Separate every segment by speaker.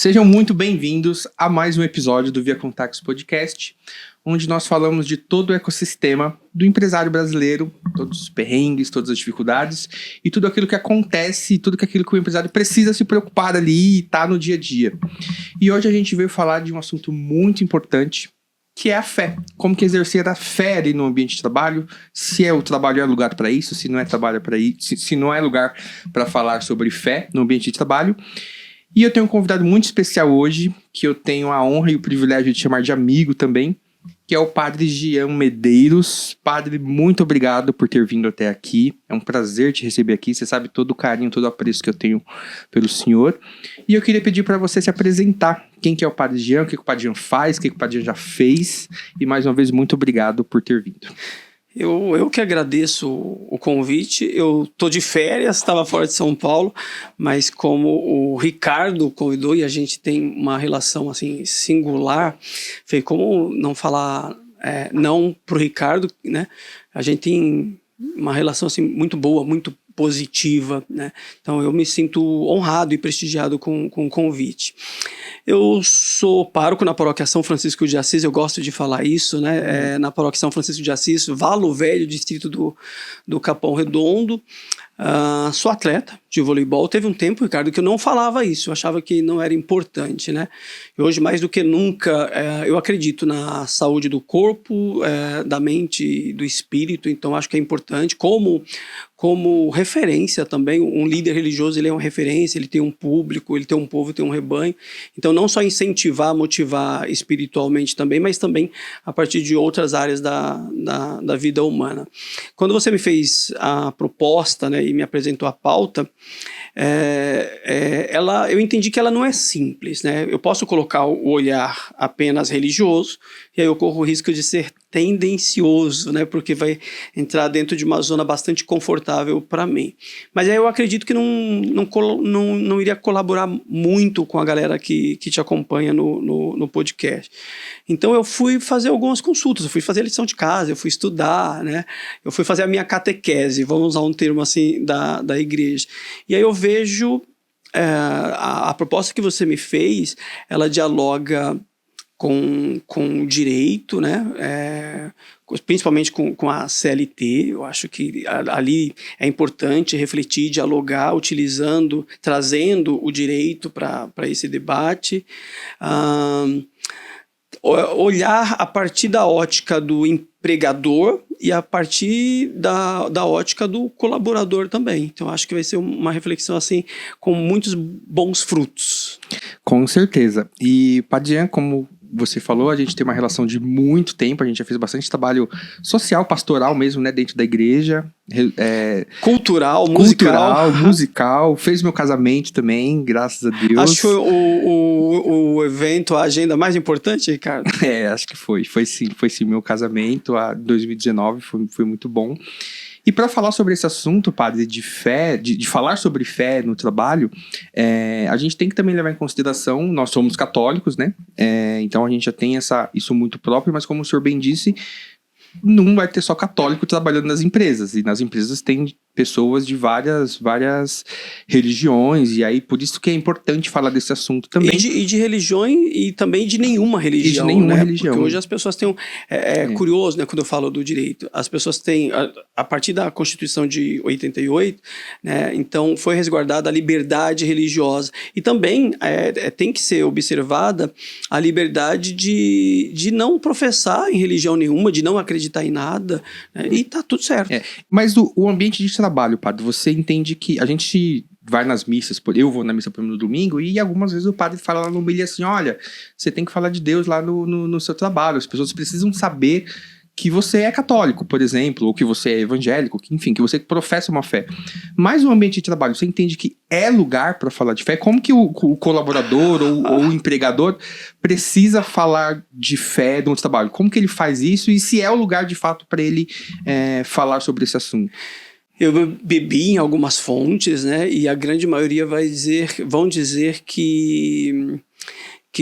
Speaker 1: Sejam muito bem-vindos a mais um episódio do Via Contactos Podcast, onde nós falamos de todo o ecossistema do empresário brasileiro, todos os perrengues, todas as dificuldades e tudo aquilo que acontece, tudo aquilo que o empresário precisa se preocupar ali e tá no dia a dia. E hoje a gente veio falar de um assunto muito importante, que é a fé. Como que exercer a fé ali no ambiente de trabalho, se o trabalho é lugar para isso, se não é trabalho para isso, se não é lugar para falar sobre fé no ambiente de trabalho. E eu tenho um convidado muito especial hoje, que eu tenho a honra e o privilégio de chamar de amigo também, que é o Padre Jean Medeiros. Padre, muito obrigado por ter vindo até aqui. É um prazer te receber aqui. Você sabe todo o carinho, todo o apreço que eu tenho pelo senhor. E eu queria pedir para você se apresentar. Quem que é o Padre Jean, o que o Padre Jean faz, o que o Padre Jean já fez. E mais uma vez, muito obrigado por ter vindo.
Speaker 2: Eu que agradeço o convite. Eu tô de férias, estava fora de São Paulo, mas como o Ricardo convidou e a gente tem uma relação assim singular, foi como não falar não pro Ricardo, né? A gente tem uma relação assim muito boa, muito positiva, né? Então eu me sinto honrado e prestigiado com o convite. Eu sou pároco na paróquia São Francisco de Assis, eu gosto de falar isso, né? Na paróquia São Francisco de Assis, Valo Velho, distrito do Capão Redondo. Sou atleta de voleibol. Teve um tempo, Ricardo, que eu não falava isso, eu achava que não era importante, né? E hoje, mais do que nunca, eu acredito na saúde do corpo, da mente e do espírito, então acho que é importante. Como referência também, um líder religioso ele é uma referência, ele tem um público, ele tem um povo, tem um rebanho. Então não só incentivar, motivar espiritualmente também, mas também a partir de outras áreas da vida humana. Quando você me fez a proposta, né, e me apresentou a pauta, eu entendi que ela não é simples, né? Eu posso colocar o olhar apenas religioso e aí eu corro o risco de ser tendencioso, né? Porque vai entrar dentro de uma zona bastante confortável para mim. Mas aí eu acredito que não iria colaborar muito com a galera que te acompanha no podcast. Então eu fui fazer algumas consultas, eu fui fazer a lição de casa, eu fui estudar, né? Eu fui fazer a minha catequese, vamos usar um termo assim da igreja. E aí eu vejo a proposta que você me fez, ela dialoga com o direito, né? Principalmente com a CLT. Eu acho que ali é importante refletir, dialogar, trazendo o direito para esse debate. Olhar a partir da ótica do empregador e a partir da ótica do colaborador também. Então acho que vai ser uma reflexão assim com muitos bons frutos.
Speaker 1: Com certeza. E, Padre Jean, como você falou, a gente tem uma relação de muito tempo, a gente já fez bastante trabalho social, pastoral mesmo, né, dentro da igreja.
Speaker 2: Cultural,
Speaker 1: musical, fez meu casamento também, graças a Deus.
Speaker 2: Acho que foi o evento, a agenda mais importante, Ricardo.
Speaker 1: Acho que foi sim, meu casamento, a 2019, foi muito bom. E para falar sobre esse assunto, padre, de fé, de falar sobre fé no trabalho, a gente tem que também levar em consideração, nós somos católicos, né? Então a gente já tem isso muito próprio, mas como o senhor bem disse, não vai ter só católico trabalhando nas empresas, e nas empresas tem pessoas de várias religiões, e aí por isso que é importante falar desse assunto também.
Speaker 2: E de religião e também de nenhuma religião.
Speaker 1: Religião.
Speaker 2: Porque hoje as pessoas têm curioso, né, quando eu falo do direito, as pessoas têm, a partir da Constituição de 88, né, então foi resguardada a liberdade religiosa, e também tem que ser observada a liberdade de não professar em religião nenhuma, de não acreditar em nada, né, e tá tudo certo.
Speaker 1: Mas o ambiente de trabalho, padre, você entende que a gente vai nas missas, eu vou na missa no domingo, e algumas vezes o padre fala lá no meio assim, olha, você tem que falar de Deus lá no seu trabalho, as pessoas precisam saber que você é católico, por exemplo, ou que você é evangélico, que você professa uma fé. Mas o ambiente de trabalho, você entende que é lugar para falar de fé? Como que o colaborador ou o empregador precisa falar de fé no trabalho? Como que ele faz isso e se é o lugar de fato para ele falar sobre esse assunto?
Speaker 2: Eu bebi em algumas fontes, né? E a grande maioria vão dizer que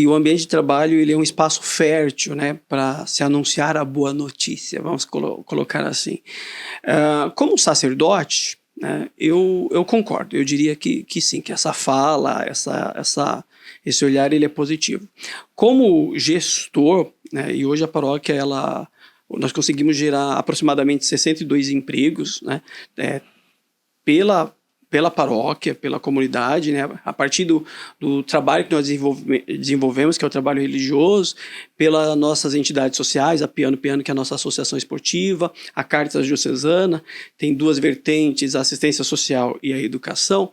Speaker 2: o ambiente de trabalho ele é um espaço fértil, né, para se anunciar a boa notícia, vamos colocar assim. Como sacerdote, né, eu concordo. Eu diria que sim, que essa fala, esse olhar, ele é positivo. Como gestor, né, e hoje a paróquia, nós conseguimos gerar aproximadamente 62 empregos, né, pela paróquia, pela comunidade, né, a partir do trabalho que nós desenvolvemos, que é o trabalho religioso, pelas nossas entidades sociais, a Piano, que é a nossa associação esportiva, a Caritas Diocesana, tem 2 vertentes, a assistência social e a educação.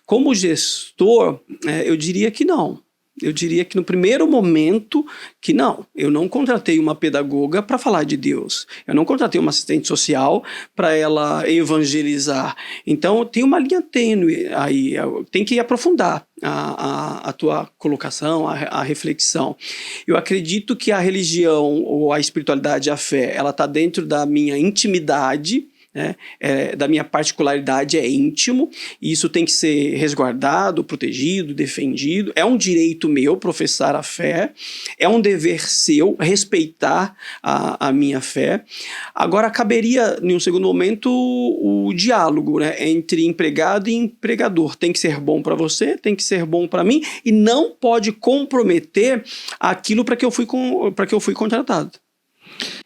Speaker 2: Como gestor, eu diria que não. Eu diria que no primeiro momento que não, eu não contratei uma pedagoga para falar de Deus, eu não contratei uma assistente social para ela evangelizar. Então tem uma linha tênue aí, tem que aprofundar a tua colocação, a reflexão. Eu acredito que a religião ou a espiritualidade, a fé, ela está dentro da minha intimidade, né? Da minha particularidade, é íntimo, e isso tem que ser resguardado, protegido, defendido. É um direito meu professar a fé, é um dever seu respeitar a minha fé. Agora, caberia, em um segundo momento, o diálogo, né, entre empregado e empregador. Tem que ser bom para você, tem que ser bom para mim, e não pode comprometer aquilo para que eu fui contratado.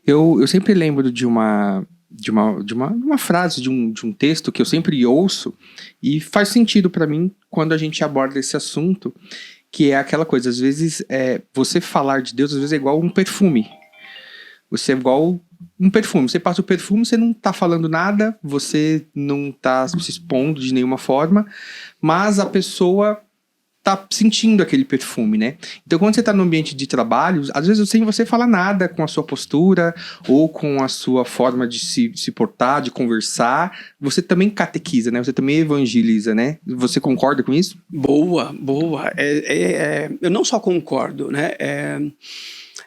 Speaker 1: Eu sempre lembro de uma frase, de um texto que eu sempre ouço e faz sentido para mim quando a gente aborda esse assunto, que é aquela coisa, às vezes você falar de Deus às vezes é igual um perfume. Você é igual um perfume, você passa o perfume, você não tá falando nada, você não tá se expondo de nenhuma forma, mas a pessoa tá sentindo aquele perfume, né? Então, quando você tá no ambiente de trabalho, às vezes sem você falar nada com a sua postura ou com a sua forma de se portar, de conversar, você também catequiza, né? Você também evangeliza, né? Você concorda com isso?
Speaker 2: Boa. Eu não só concordo, né?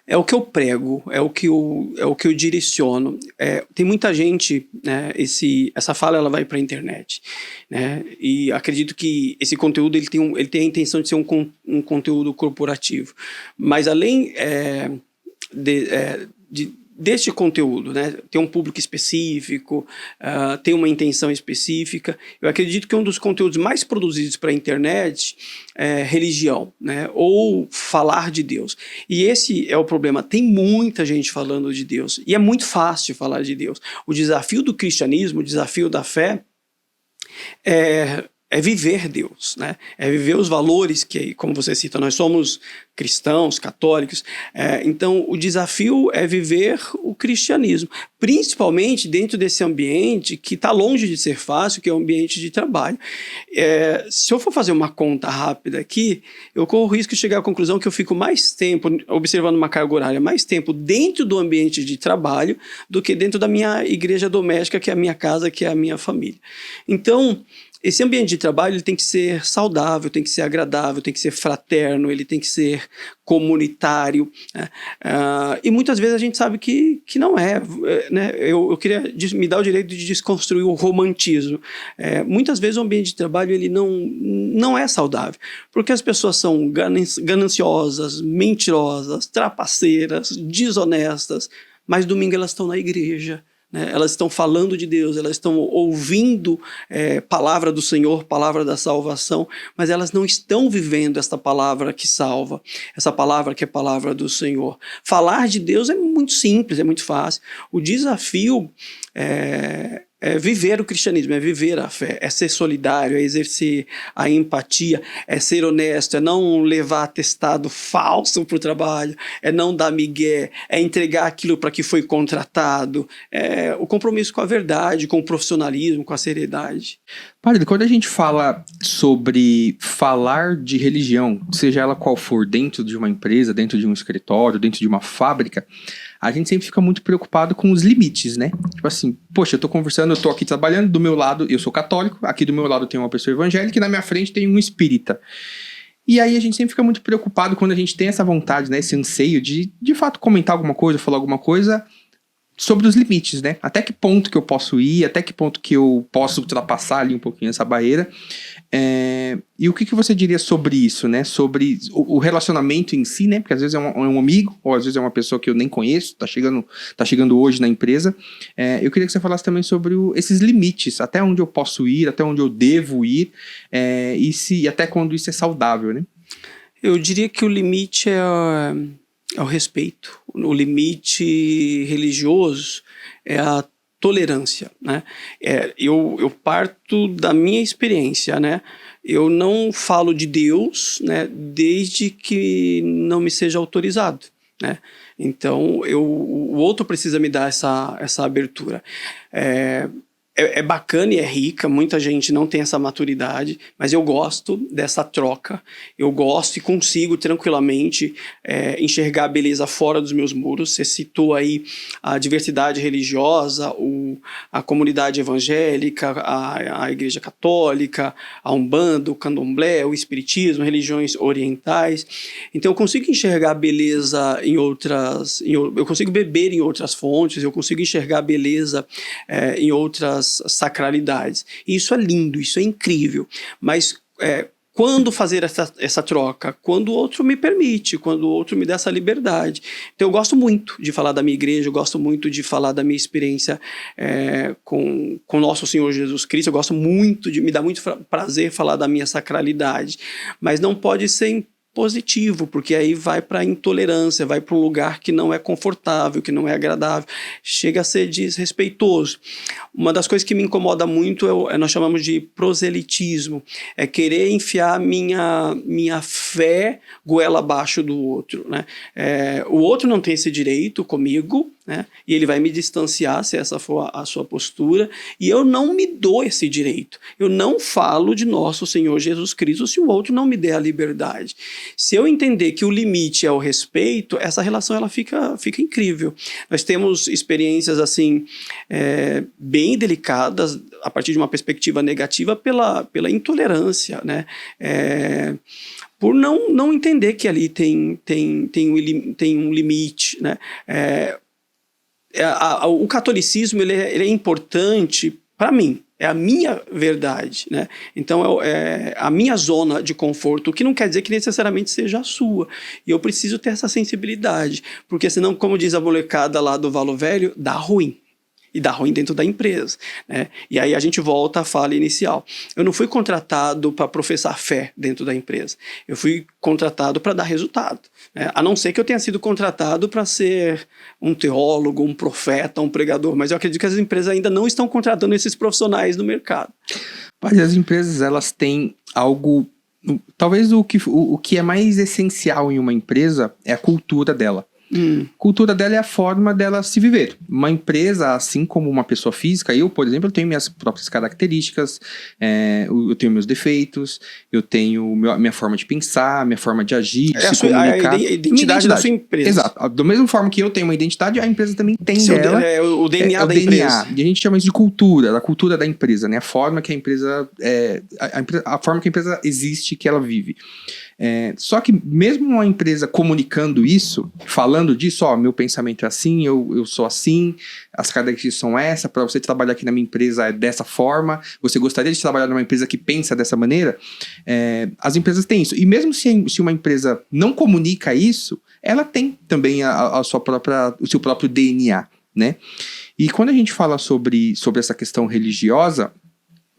Speaker 2: É o que eu prego, é o que eu direciono. Tem muita gente, né, essa fala ela vai para a internet, né, e acredito que esse conteúdo ele tem a intenção de ser um conteúdo corporativo. Mas além deste conteúdo, né, tem um público específico, tem uma intenção específica. Eu acredito que um dos conteúdos mais produzidos para a internet é religião, né, ou falar de Deus. E esse é o problema. Tem muita gente falando de Deus e é muito fácil falar de Deus. O desafio do cristianismo, o desafio da fé é viver Deus, né? É viver os valores que, como você cita, nós somos cristãos, católicos, então o desafio é viver o cristianismo, principalmente dentro desse ambiente que está longe de ser fácil, que é o ambiente de trabalho. Se eu for fazer uma conta rápida aqui, eu corro o risco de chegar à conclusão que eu fico mais tempo, observando uma carga horária, mais tempo dentro do ambiente de trabalho do que dentro da minha igreja doméstica, que é a minha casa, que é a minha família. Então, esse ambiente de trabalho ele tem que ser saudável, tem que ser agradável, tem que ser fraterno, ele tem que ser comunitário, né? E muitas vezes a gente sabe que não é, né? Eu queria me dar o direito de desconstruir o romantismo. Muitas vezes o ambiente de trabalho ele não é saudável, porque as pessoas são gananciosas, mentirosas, trapaceiras, desonestas, mas domingo elas estão na igreja, né? Elas estão falando de Deus, elas estão ouvindo palavra do Senhor, palavra da salvação, mas elas não estão vivendo esta palavra que salva, essa palavra que é palavra do Senhor. Falar de Deus é muito simples, é muito fácil. O desafio é viver o cristianismo, é viver a fé, é ser solidário, é exercer a empatia, é ser honesto, é não levar atestado falso para o trabalho, é não dar migué, é entregar aquilo para que foi contratado, é o compromisso com a verdade, com o profissionalismo, com a seriedade.
Speaker 1: Padre, quando a gente fala sobre falar de religião, seja ela qual for, dentro de uma empresa, dentro de um escritório, dentro de uma fábrica, a gente sempre fica muito preocupado com os limites, né? Tipo assim, poxa, eu tô conversando, eu tô aqui trabalhando, do meu lado eu sou católico, aqui do meu lado tem uma pessoa evangélica e na minha frente tem um espírita. E aí a gente sempre fica muito preocupado quando a gente tem essa vontade, né, esse anseio de fato comentar alguma coisa, falar alguma coisa sobre os limites, né? Até que ponto que eu posso ir, até que ponto que eu posso ultrapassar ali um pouquinho essa barreira. E o que você diria sobre isso, né? Sobre o relacionamento em si, né? Porque às vezes é um amigo, ou às vezes é uma pessoa que eu nem conheço, tá chegando hoje na empresa. Eu queria que você falasse também sobre esses limites, até onde eu posso ir, até onde eu devo ir, e até quando isso é saudável, né?
Speaker 2: Eu diria que o limite é o respeito. O limite religioso é a tolerância, né? Eu parto da minha experiência, né? Eu não falo de Deus, né, desde que não me seja autorizado, né? Então, o outro precisa me dar essa abertura. É bacana e é rica, muita gente não tem essa maturidade, mas eu gosto dessa troca, eu gosto e consigo tranquilamente enxergar a beleza fora dos meus muros. Você citou aí a diversidade religiosa, a comunidade evangélica, a igreja católica, a Umbanda, o candomblé, o espiritismo, religiões orientais. Então eu consigo enxergar a beleza eu consigo beber em outras fontes, eu consigo enxergar a beleza em outras sacralidades. E isso é lindo, isso é incrível. Mas quando fazer essa troca? Quando o outro me permite, quando o outro me dá essa liberdade. Então eu gosto muito de falar da minha igreja, eu gosto muito de falar da minha experiência com nosso Senhor Jesus Cristo, eu gosto muito, me dá muito prazer falar da minha sacralidade. Mas não pode ser positivo, porque aí vai para a intolerância, vai para um lugar que não é confortável, que não é agradável, chega a ser desrespeitoso. Uma das coisas que me incomoda muito nós chamamos de proselitismo, é querer enfiar minha fé goela abaixo do outro, né? O outro não tem esse direito comigo, né? E ele vai me distanciar, se essa for a sua postura, e eu não me dou esse direito. Eu não falo de nosso Senhor Jesus Cristo se o outro não me der a liberdade. Se eu entender que o limite é o respeito, essa relação ela fica incrível. Nós temos experiências assim bem delicadas a partir de uma perspectiva negativa pela intolerância, né? Por não entender que ali tem um limite, né? O catolicismo ele é importante para mim, é a minha verdade, né? Então é a minha zona de conforto, o que não quer dizer que necessariamente seja a sua. E eu preciso ter essa sensibilidade, porque senão, como diz a molecada lá do Valo Velho, dá ruim. E dá ruim dentro da empresa, né? E aí a gente volta à fala inicial. Eu não fui contratado para professar fé dentro da empresa. Eu fui contratado para dar resultado, né? A não ser que eu tenha sido contratado para ser um teólogo, um profeta, um pregador. Mas eu acredito que as empresas ainda não estão contratando esses profissionais no mercado.
Speaker 1: Mas as empresas, elas têm algo... Talvez o que é mais essencial em uma empresa é a cultura dela. Cultura dela é a forma dela se viver. Uma empresa, assim como uma pessoa física, eu, por exemplo, eu tenho minhas próprias características, eu tenho meus defeitos, eu tenho minha forma de pensar, minha forma de agir, de se comunicar.
Speaker 2: A identidade da sua empresa.
Speaker 1: Exato. Da mesma forma que eu tenho uma identidade, a empresa também tem dela.
Speaker 2: O DNA da empresa.
Speaker 1: E a gente chama isso de cultura, a cultura da empresa, né? A forma que a empresa a forma que a empresa existe, que ela vive. Só que mesmo uma empresa comunicando isso, falando disso, meu pensamento é assim, eu sou assim, as características são essa, para você trabalhar aqui na minha empresa é dessa forma, você gostaria de trabalhar numa empresa que pensa dessa maneira? As empresas têm isso. E mesmo se uma empresa não comunica isso, ela tem também o seu próprio DNA, né? E quando a gente fala sobre essa questão religiosa,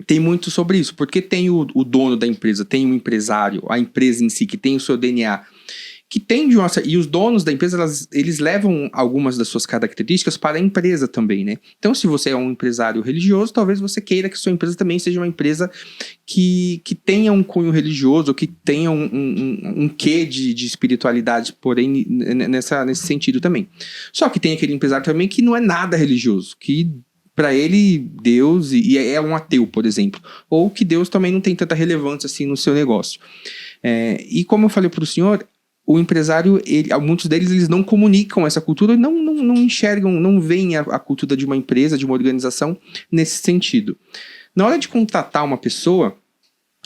Speaker 1: tem muito sobre isso, porque tem o dono da empresa, tem o empresário, a empresa em si, que tem o seu DNA, que tem e os donos da empresa, eles levam algumas das suas características para a empresa também, né? Então, se você é um empresário religioso, talvez você queira que sua empresa também seja uma empresa que tenha um cunho religioso, que tenha um quê de espiritualidade, porém, nesse sentido também. Só que tem aquele empresário também que não é nada religioso, que para ele, Deus, e é um ateu, por exemplo, ou que Deus também não tem tanta relevância assim no seu negócio. E como eu falei para o senhor, o empresário, muitos deles eles não comunicam essa cultura, não enxergam, não veem a cultura de uma empresa, de uma organização nesse sentido. Na hora de contratar uma pessoa,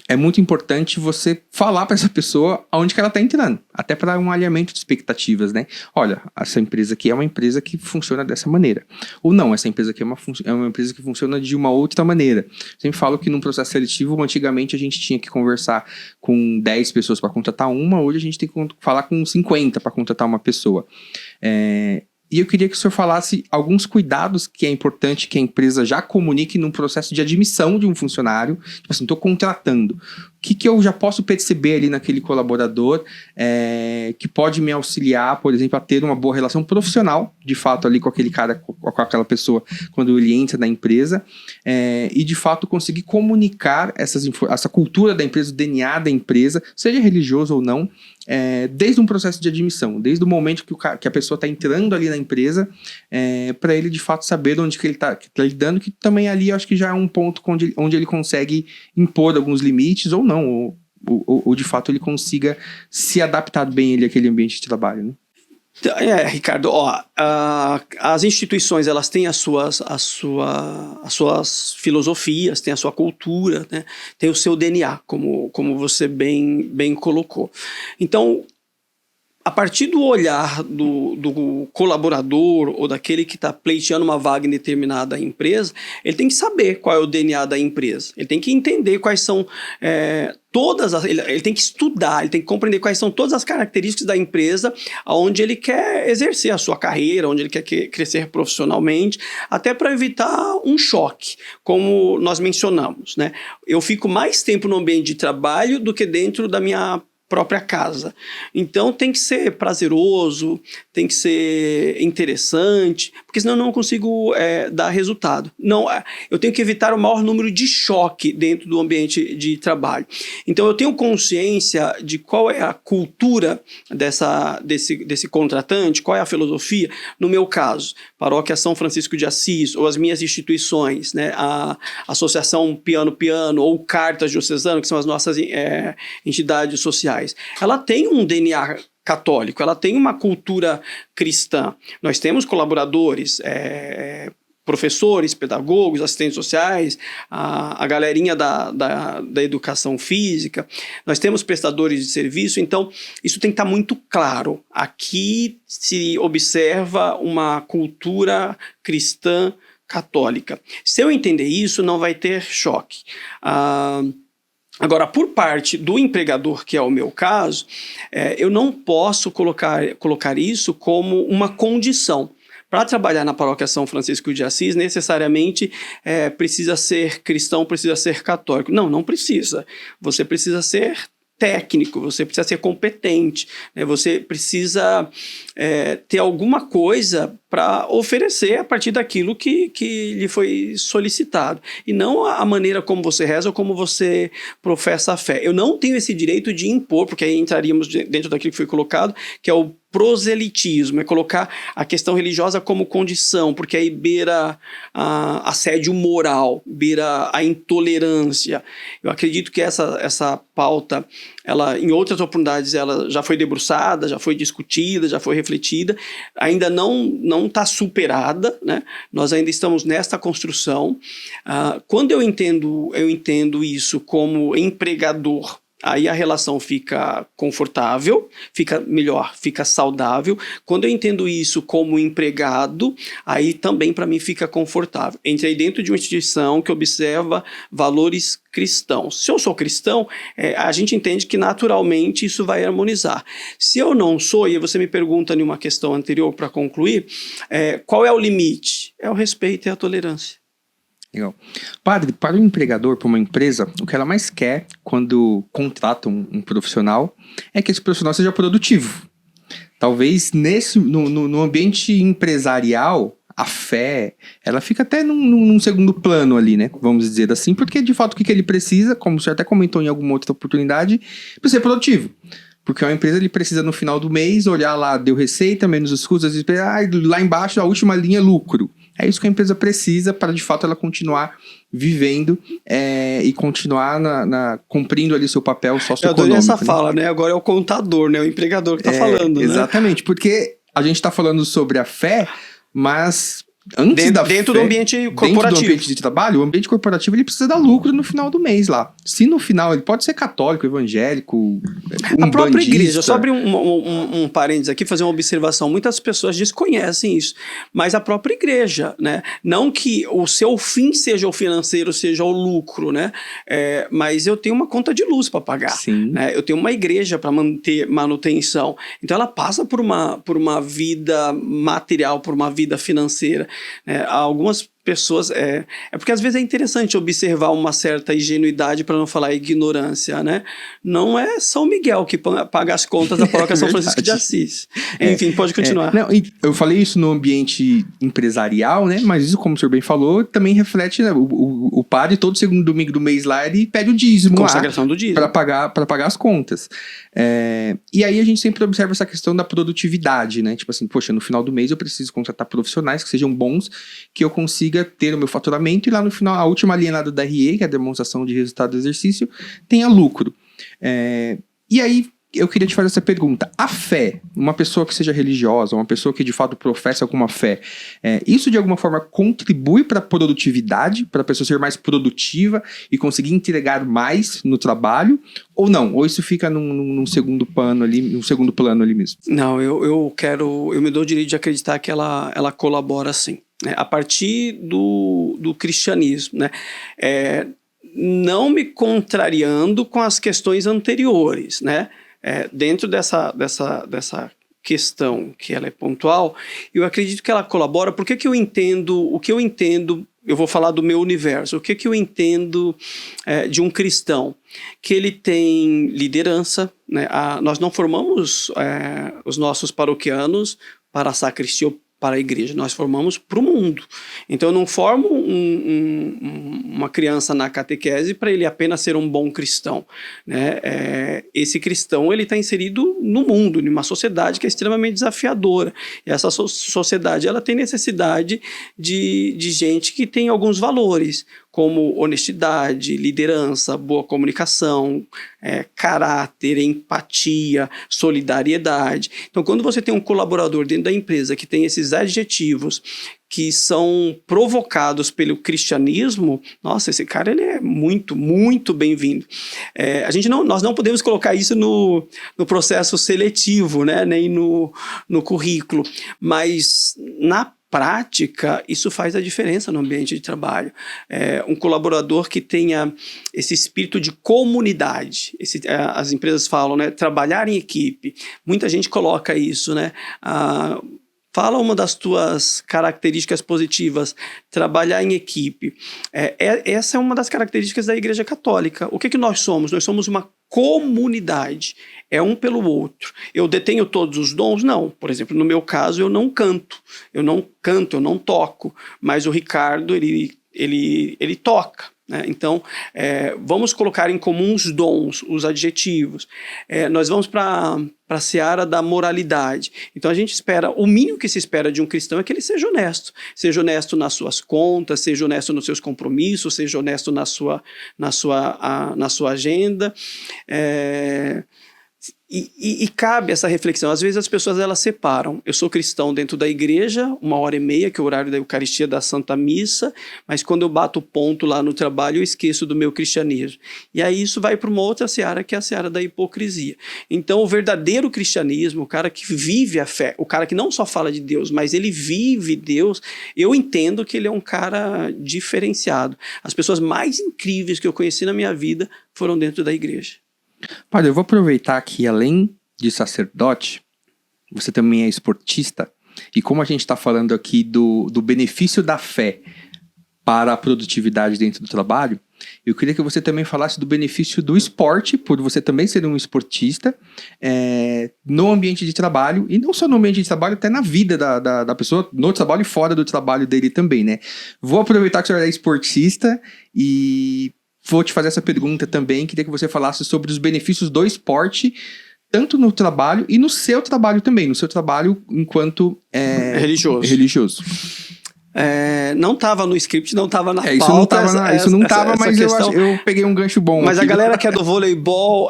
Speaker 1: é muito importante você falar para essa pessoa aonde que ela está entrando, até para um alinhamento de expectativas, né? Olha, essa empresa aqui é uma empresa que funciona dessa maneira. Ou não, essa empresa aqui é uma empresa que funciona de uma outra maneira. Sempre falo que num processo seletivo, antigamente a gente tinha que conversar com 10 pessoas para contratar uma, hoje a gente tem que falar com 50 para contratar uma pessoa. E eu queria que o senhor falasse alguns cuidados que é importante que a empresa já comunique num processo de admissão de um funcionário. Tipo assim, estou contratando. O que eu já posso perceber ali naquele colaborador que pode me auxiliar, por exemplo, a ter uma boa relação profissional, de fato, ali com aquele cara, com aquela pessoa, quando ele entra na empresa, e de fato conseguir comunicar essa cultura da empresa, o DNA da empresa, seja religioso ou não, desde um processo de admissão, desde o momento que a pessoa está entrando ali na empresa, para ele de fato saber onde que ele está lidando, que também ali eu acho que já é um ponto onde ele consegue impor alguns limites ou não, ou de fato ele consiga se adaptar bem ali àquele ambiente de trabalho, né?
Speaker 2: Ricardo, as instituições elas têm as suas filosofias, têm a sua cultura, né? Tem o seu DNA, como você bem colocou. Então, a partir do olhar do colaborador ou daquele que está pleiteando uma vaga em determinada empresa, ele tem que saber qual é o DNA da empresa. Ele tem que entender quais são ele tem que estudar, ele tem que compreender quais são todas as características da empresa onde ele quer exercer a sua carreira, onde ele quer crescer profissionalmente, até para evitar um choque, como nós mencionamos, né? Eu fico mais tempo no ambiente de trabalho do que dentro da minha própria casa. Então tem que ser prazeroso, tem que ser interessante, porque senão eu não consigo dar resultado. Não, eu tenho que evitar o maior número de choque dentro do ambiente de trabalho. Então eu tenho consciência de qual é a cultura desse contratante, qual é a filosofia. No meu caso, Paróquia São Francisco de Assis, ou as minhas instituições, né, a Associação Piano ou Cartas Diocesano, que são as nossas entidades sociais. Ela tem um DNA católico, ela tem uma cultura cristã. Nós temos colaboradores, professores, pedagogos, assistentes sociais, a galerinha da educação física, nós temos prestadores de serviço, então isso tem que estar muito claro. Aqui se observa uma cultura cristã católica. Se eu entender isso, não vai ter choque. Agora, por parte do empregador, que é o meu caso, eu não posso colocar isso como uma condição. Para trabalhar na Paróquia São Francisco de Assis, necessariamente precisa ser cristão, precisa ser católico. Não precisa. Você precisa ser técnico, você precisa ser competente, né? Você precisa ter alguma coisa para oferecer a partir daquilo que lhe foi solicitado. E não a maneira como você reza ou como você professa a fé. Eu não tenho esse direito de impor, porque aí entraríamos dentro daquilo que foi colocado, que é o proselitismo, é colocar a questão religiosa como condição, porque aí beira assédio moral, beira a intolerância. Eu acredito que essa pauta, ela, em outras oportunidades, ela já foi debruçada, já foi discutida, já foi refletida, ainda não está superada, né? Nós ainda estamos nesta construção. Quando eu entendo isso como empregador, aí a relação fica confortável, fica melhor, fica saudável. Quando eu entendo isso como empregado, aí também para mim fica confortável. Entrei dentro de uma instituição que observa valores cristãos. Se eu sou cristão, a gente entende que naturalmente isso vai harmonizar. Se eu não sou, e você me pergunta em uma questão anterior para concluir, qual é o limite? É o respeito e a tolerância.
Speaker 1: Legal. Padre, para o empregador, para uma empresa, o que ela mais quer quando contrata um profissional é que esse profissional seja produtivo. Talvez no ambiente empresarial, a fé, ela fica até num segundo plano ali, né? Vamos dizer assim, porque de fato o que ele precisa, como o senhor até comentou em alguma outra oportunidade, para ser produtivo. Porque uma empresa ele precisa no final do mês olhar lá, deu receita, menos os custos, lá embaixo a última linha é lucro. É isso que a empresa precisa para de fato ela continuar vivendo e continuar cumprindo ali seu papel socioeconômico.
Speaker 2: Eu adorei essa fala, né? Agora é o contador, né? O empregador que está falando, né?
Speaker 1: Exatamente, porque a gente está falando sobre a fé, mas antes da
Speaker 2: dentro
Speaker 1: fé,
Speaker 2: do ambiente corporativo.
Speaker 1: Dentro do ambiente de trabalho, o ambiente corporativo ele precisa dar lucro no final do mês lá. Se no final ele pode ser católico, evangélico,
Speaker 2: A própria
Speaker 1: bandista.
Speaker 2: igreja, só abrir um parênteses aqui, fazer uma observação. Muitas pessoas desconhecem isso, mas a própria igreja, né? Não que o seu fim seja o financeiro, seja o lucro, né? Mas eu tenho uma conta de luz para pagar.
Speaker 1: Sim.
Speaker 2: Né? Eu tenho uma igreja para manter manutenção. Então ela passa por uma vida material, por uma vida financeira. Algumas pessoas, porque às vezes é interessante observar uma certa ingenuidade, para não falar ignorância, né? Não é São Miguel que paga as contas da paróquia São Francisco de Assis. Enfim, pode continuar.
Speaker 1: Não, eu falei isso no ambiente empresarial, né? Mas isso, como o senhor bem falou, também reflete, né? O padre, todo segundo domingo do mês lá, ele pede o dízimo
Speaker 2: Consagração do dízimo.
Speaker 1: para pagar as contas. E aí a gente sempre observa essa questão da produtividade, né? Tipo assim, poxa, no final do mês eu preciso contratar profissionais que sejam bons, que eu consiga ter o meu faturamento e lá no final, a última linha lá do DRE, que é a demonstração de resultado do exercício, tenha lucro. E aí eu queria te fazer essa pergunta. A fé, uma pessoa que seja religiosa, uma pessoa que de fato professa alguma fé, isso de alguma forma contribui para a produtividade, para a pessoa ser mais produtiva e conseguir entregar mais no trabalho, ou não? Ou isso fica num segundo plano ali, mesmo?
Speaker 2: Não, eu me dou o direito de acreditar que ela colabora sim. A partir do cristianismo, né? Não me contrariando com as questões anteriores, né? Dentro dessa questão que ela é pontual, eu acredito que ela colabora. Por que eu entendo, eu vou falar do meu universo, o que eu entendo de um cristão? Que ele tem liderança, né? Nós não formamos os nossos paroquianos para a sacristia ou para a igreja, nós formamos para o mundo. Então eu não formo uma criança na catequese para ele apenas ser um bom cristão, né? Esse cristão ele está inserido no mundo, numa sociedade que é extremamente desafiadora. E essa sociedade ela tem necessidade de gente que tem alguns valores, como honestidade, liderança, boa comunicação, caráter, empatia, solidariedade. Então, quando você tem um colaborador dentro da empresa que tem esses adjetivos que são provocados pelo cristianismo, nossa, esse cara ele é muito, muito bem-vindo. Nós não podemos colocar isso no processo seletivo, né? Nem no currículo, mas na prática, isso faz a diferença no ambiente de trabalho. Um colaborador que tenha esse espírito de comunidade, as empresas falam, né, trabalhar em equipe. Muita gente coloca isso, né? Fala uma das tuas características positivas, trabalhar em equipe. Essa é uma das características da Igreja Católica. O que nós somos? Nós somos uma comunidade. É um pelo outro. Eu detenho todos os dons? Não. Por exemplo, no meu caso, eu não canto, eu não toco. Mas o Ricardo, ele toca. Né? Então, vamos colocar em comum os dons, os adjetivos. Nós vamos para a seara da moralidade. Então, a gente espera, o mínimo que se espera de um cristão é que ele seja honesto. Seja honesto nas suas contas, seja honesto nos seus compromissos, seja honesto na sua agenda. E cabe essa reflexão. Às vezes as pessoas elas separam. Eu sou cristão dentro da igreja, 1h30, que é o horário da Eucaristia, da Santa Missa, mas quando eu bato o ponto lá no trabalho, eu esqueço do meu cristianismo. E aí isso vai para uma outra seara, que é a seara da hipocrisia. Então o verdadeiro cristianismo, o cara que vive a fé, o cara que não só fala de Deus, mas ele vive Deus, eu entendo que ele é um cara diferenciado. As pessoas mais incríveis que eu conheci na minha vida foram dentro da igreja.
Speaker 1: Padre, eu vou aproveitar que além de sacerdote, você também é esportista, e como a gente está falando aqui do benefício da fé para a produtividade dentro do trabalho, eu queria que você também falasse do benefício do esporte, por você também ser um esportista, no ambiente de trabalho, e não só no ambiente de trabalho, até na vida da pessoa, no trabalho e fora do trabalho dele também, né? Vou aproveitar que o senhor é esportista e vou te fazer essa pergunta também, queria que você falasse sobre os benefícios do esporte, tanto no trabalho e no seu trabalho também, no seu trabalho enquanto
Speaker 2: religioso. Não estava no script, não estava na pauta.
Speaker 1: Isso não estava, mas questão, eu peguei um gancho bom.
Speaker 2: Mas aqui. A galera que é do voleibol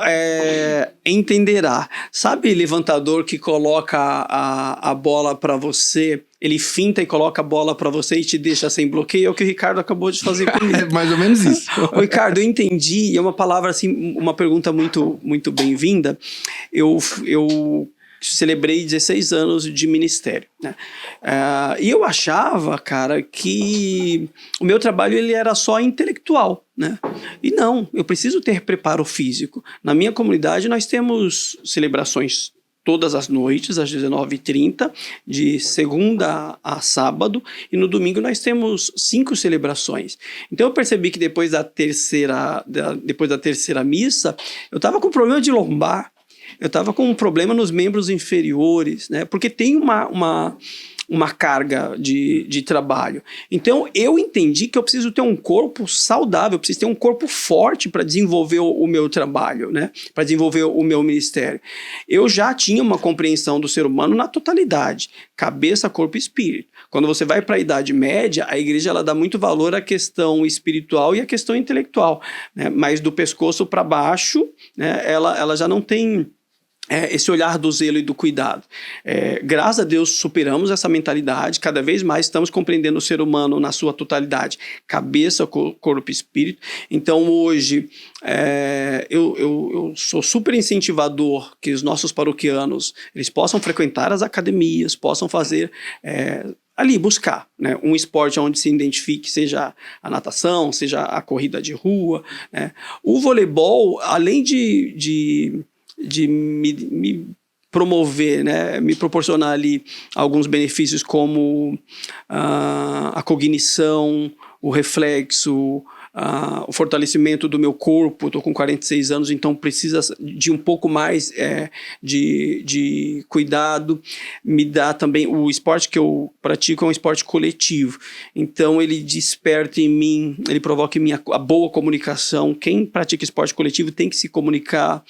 Speaker 2: entenderá. Sabe levantador que coloca a bola para você, ele finta e coloca a bola para você e te deixa sem bloqueio? É o que o Ricardo acabou de fazer comigo.
Speaker 1: É mais ou menos isso.
Speaker 2: Ô, Ricardo, eu entendi, e é uma palavra assim, uma pergunta muito, muito bem-vinda. Eu celebrei 16 anos de ministério, né? E eu achava, cara, que o meu trabalho ele era só intelectual, né? E não, eu preciso ter preparo físico. Na minha comunidade nós temos celebrações todas as noites, às 19h30, de segunda a sábado, e no domingo nós temos 5 celebrações. Então eu percebi que depois da terceira missa, eu estava com problema de lombar. Eu estava com um problema nos membros inferiores, né? Porque tem uma carga de trabalho. Então, eu entendi que eu preciso ter um corpo saudável, eu preciso ter um corpo forte para desenvolver o meu trabalho, né? Para desenvolver o meu ministério. Eu já tinha uma compreensão do ser humano na totalidade, cabeça, corpo e espírito. Quando você vai para a Idade Média, a igreja ela dá muito valor à questão espiritual e à questão intelectual, né? Mas do pescoço para baixo, né? Ela já não tem esse olhar do zelo e do cuidado. Graças a Deus superamos essa mentalidade, cada vez mais estamos compreendendo o ser humano na sua totalidade, cabeça, corpo e espírito. Então hoje eu sou super incentivador que os nossos paroquianos eles possam frequentar as academias, possam fazer ali buscar, né, um esporte onde se identifique, seja a natação, seja a corrida de rua, né. O voleibol, além de me promover, né, me proporcionar ali alguns benefícios como a cognição, o reflexo, o fortalecimento do meu corpo. Eu estou com 46 anos, então precisa de um pouco mais de cuidado. Me dá também, o esporte que eu pratico é um esporte coletivo, então ele desperta em mim, ele provoca em mim a boa comunicação. Quem pratica esporte coletivo tem que se comunicar,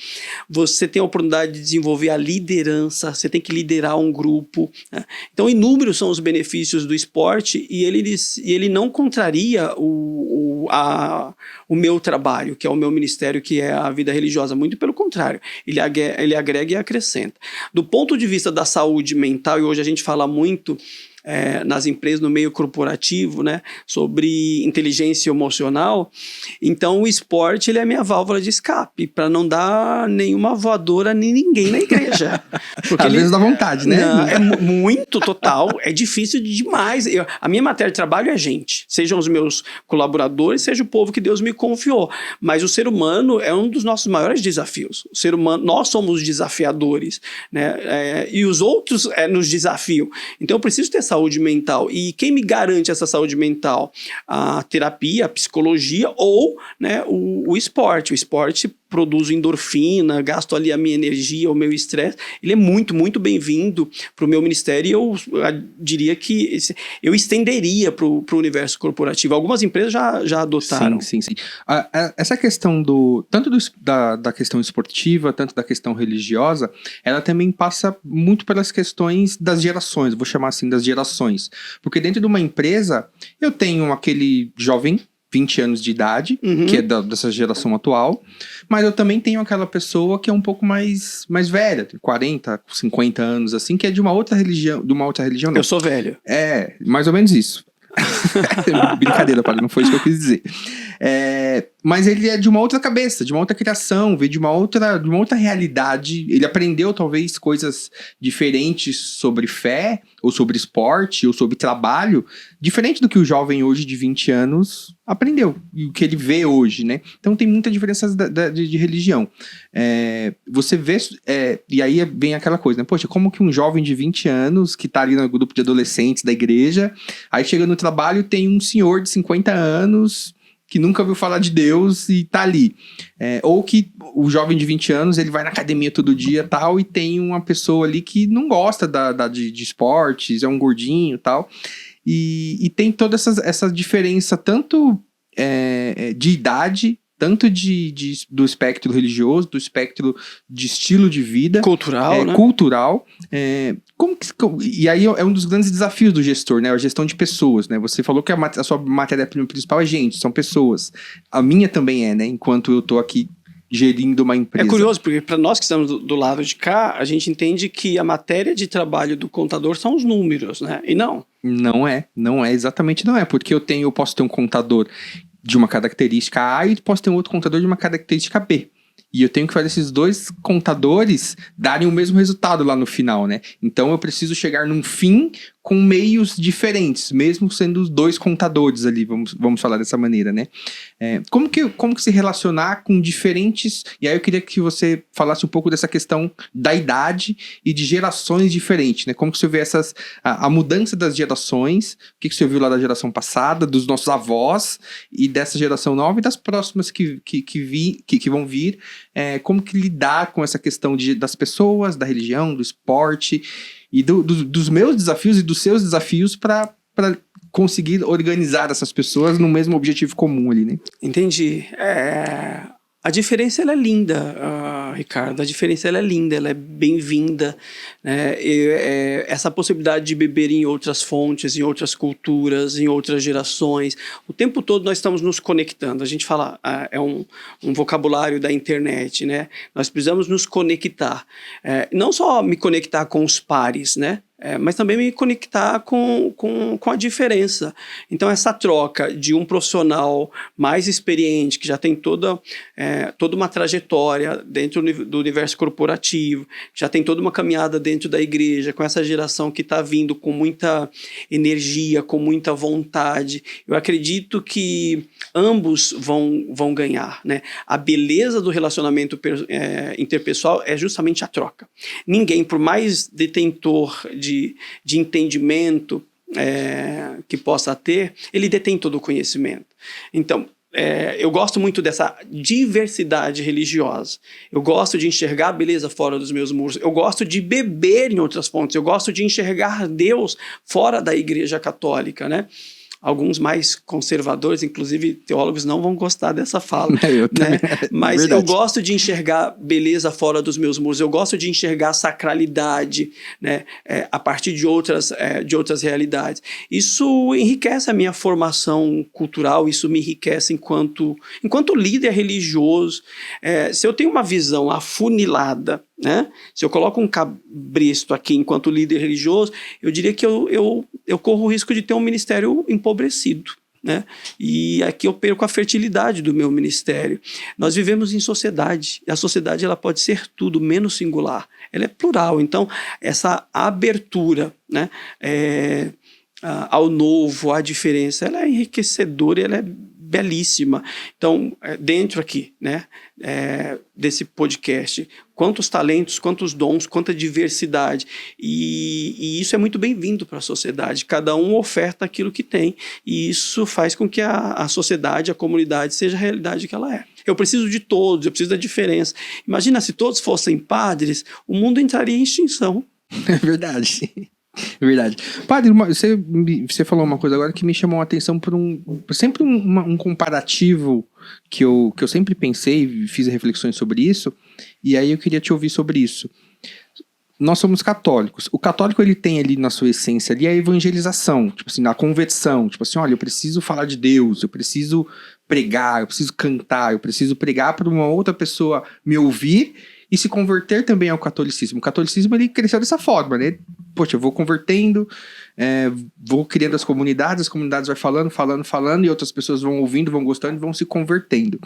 Speaker 2: você tem a oportunidade de desenvolver a liderança, você tem que liderar um grupo, né? Então inúmeros são os benefícios do esporte e ele não contraria o meu trabalho, que é o meu ministério, que é a vida religiosa. Muito pelo contrário, ele agrega e acrescenta. Do ponto de vista da saúde mental, e hoje a gente fala muito nas empresas, no meio corporativo, né, sobre inteligência emocional, então o esporte ele é a minha válvula de escape, para não dar nenhuma voadora nem ninguém na igreja.
Speaker 1: Porque às vezes dá vontade, né?
Speaker 2: Não, é muito total, é difícil demais. A minha matéria de trabalho é gente, sejam os meus colaboradores, seja o povo que Deus me confiou, mas o ser humano é um dos nossos maiores desafios. O ser humano, nós somos desafiadores, né, e os outros nos desafiam. Então eu preciso ter saúde mental. E quem me garante essa saúde mental? A terapia, a psicologia ou, né, o esporte. O esporte produz endorfina, gasto ali a minha energia, o meu estresse. Ele é muito, muito bem-vindo para o meu ministério e eu diria que eu estenderia para o universo corporativo. Algumas empresas já adotaram.
Speaker 1: Sim. Essa questão tanto da questão esportiva, tanto da questão religiosa, ela também passa muito pelas questões das gerações, vou chamar assim, das gerações. Porque dentro de uma empresa, eu tenho aquele jovem, 20 anos de idade, que é dessa geração atual, mas eu também tenho aquela pessoa que é um pouco mais velha, 40, 50 anos, assim, que é de uma outra religião, não.
Speaker 2: Eu sou velho.
Speaker 1: É, mais ou menos isso. Brincadeira, padre, não foi isso que eu quis dizer. Mas ele é de uma outra cabeça, de uma outra criação, veio de uma outra realidade. Ele aprendeu talvez coisas diferentes sobre fé, ou sobre esporte, ou sobre trabalho, diferente do que o jovem hoje de 20 anos aprendeu, e o que ele vê hoje, né? Então tem muita diferença de religião. Você vê, e aí vem aquela coisa, né? Poxa, como que um jovem de 20 anos, que tá ali no grupo de adolescentes da igreja, aí chega no trabalho, tem um senhor de 50 anos que nunca ouviu falar de Deus e tá ali. Ou que o jovem de 20 anos, ele vai na academia todo dia tal, e tem uma pessoa ali que não gosta de esportes, é um gordinho e tal. E tem toda essa diferença, tanto de idade, tanto do espectro religioso, do espectro de estilo de vida.
Speaker 2: Cultural, né?
Speaker 1: Cultural. E aí é um dos grandes desafios do gestor, né? A gestão de pessoas, né? Você falou que a sua matéria-prima principal é gente, são pessoas. A minha também é, né? Enquanto eu tô aqui gerindo uma empresa.
Speaker 2: É curioso, porque para nós que estamos do lado de cá, a gente entende que a matéria de trabalho do contador são os números, né? E não.
Speaker 1: Não é, exatamente não é. Porque eu posso ter um contador de uma característica A e posso ter um outro contador de uma característica B. E eu tenho que fazer esses dois contadores darem o mesmo resultado lá no final, né? Então eu preciso chegar num fim com meios diferentes, mesmo sendo os dois contadores ali, vamos falar dessa maneira, né? Como que se relacionar com diferentes... E aí eu queria que você falasse um pouco dessa questão da idade e de gerações diferentes, né? Como que você vê a mudança das gerações, o que você viu lá da geração passada, dos nossos avós, e dessa geração nova e das próximas que vão vir, como que lidar com essa questão das pessoas, da religião, do esporte... E dos meus desafios e dos seus desafios para conseguir organizar essas pessoas no mesmo objetivo comum ali, né?
Speaker 2: Entendi. A diferença ela é linda, Ricardo. A diferença ela é linda, ela é bem-vinda, né? Essa possibilidade de beber em outras fontes, em outras culturas, em outras gerações. O tempo todo nós estamos nos conectando. A gente fala, é um vocabulário da internet, né? Nós precisamos nos conectar. Não só me conectar com os pares, né? Mas também me conectar com a diferença. Então, essa troca de um profissional mais experiente, que já tem toda uma trajetória dentro do universo corporativo, já tem toda uma caminhada dentro da igreja, com essa geração que está vindo com muita energia, com muita vontade. Eu acredito que ambos vão ganhar, né? A beleza do relacionamento interpessoal é justamente a troca. Ninguém, por mais detentor de entendimento que possa ter, ele detém todo o conhecimento. Então, eu gosto muito dessa diversidade religiosa. Eu gosto de enxergar a beleza fora dos meus muros. Eu gosto de beber em outras fontes. Eu gosto de enxergar Deus fora da Igreja Católica, né? Alguns mais conservadores, inclusive teólogos, não vão gostar dessa fala.
Speaker 1: Eu também,
Speaker 2: né? Mas eu gosto de enxergar beleza fora dos meus muros. Eu gosto de enxergar sacralidade, né? A partir de outras realidades. Isso enriquece a minha formação cultural, isso me enriquece enquanto líder religioso. Se eu tenho uma visão afunilada, né? Se eu coloco um cabresto aqui enquanto líder religioso, eu diria que eu corro o risco de ter um ministério empobrecido, né? E aqui eu perco a fertilidade do meu ministério. Nós vivemos em sociedade, e a sociedade ela pode ser tudo menos singular, ela é plural. Então essa abertura, né, ao novo, à diferença, ela é enriquecedora, ela é belíssima. Então, dentro aqui, né, desse podcast, quantos talentos, quantos dons, quanta diversidade. E isso é muito bem-vindo para a sociedade. Cada um oferta aquilo que tem. E isso faz com que a sociedade, a comunidade, seja a realidade que ela é. Eu preciso de todos, eu preciso da diferença. Imagina se todos fossem padres, o mundo entraria em extinção.
Speaker 1: É verdade. É verdade. Padre, você falou uma coisa agora que me chamou a atenção por sempre um comparativo que eu sempre pensei, fiz reflexões sobre isso, e aí eu queria te ouvir sobre isso. Nós somos católicos. O católico, ele tem ali na sua essência ali a evangelização, tipo assim, a conversão, tipo assim, olha, eu preciso falar de Deus, eu preciso pregar, eu preciso cantar, eu preciso pregar para uma outra pessoa me ouvir e se converter também ao catolicismo. O catolicismo, ele cresceu dessa forma, né? Poxa, eu vou convertendo, vou criando as comunidades vai falando, e outras pessoas vão ouvindo, vão gostando e vão se convertendo.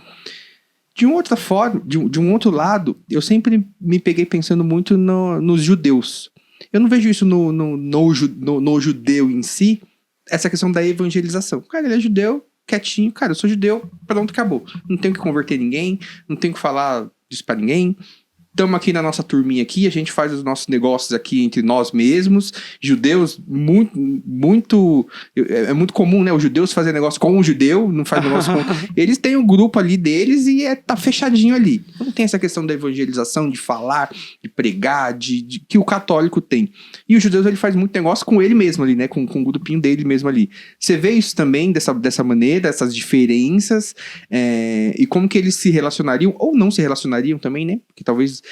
Speaker 1: De uma outra forma, de um outro lado, eu sempre me peguei pensando muito nos judeus. Eu não vejo isso no judeu em si, essa questão da evangelização. Cara, ele é judeu, quietinho, cara, eu sou judeu, pronto, acabou. Não tenho que converter ninguém, não tenho que falar disso pra ninguém. Estamos aqui na nossa turminha aqui, a gente faz os nossos negócios aqui entre nós mesmos. Judeus, é muito comum, né? Os judeus fazem negócio com o judeu, não faz negócio com... Eles têm um grupo ali deles e tá fechadinho ali. Não tem essa questão da evangelização, de falar, de pregar, que o católico tem. E os judeus, ele faz muito negócio com ele mesmo ali, né? Com o grupinho dele mesmo ali. Você vê isso também dessa maneira, essas diferenças, e como que eles se relacionariam, ou não se relacionariam também, né? Porque talvez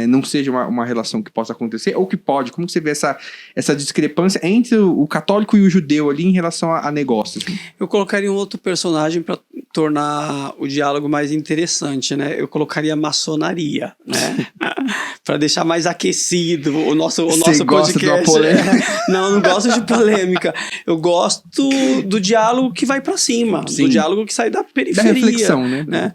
Speaker 1: não seja uma relação que possa acontecer, ou que pode? Como você vê essa discrepância entre o católico e o judeu ali em relação a negócios?
Speaker 2: Eu colocaria um outro personagem para tornar o diálogo mais interessante, né? Eu colocaria a maçonaria, né? Para deixar mais aquecido o nosso
Speaker 1: gosta
Speaker 2: podcast.
Speaker 1: de uma polêmica?
Speaker 2: Não gosto de polêmica. Eu gosto do diálogo que vai para cima,
Speaker 1: Sim.
Speaker 2: do diálogo que sai da periferia.
Speaker 1: Da reflexão, né?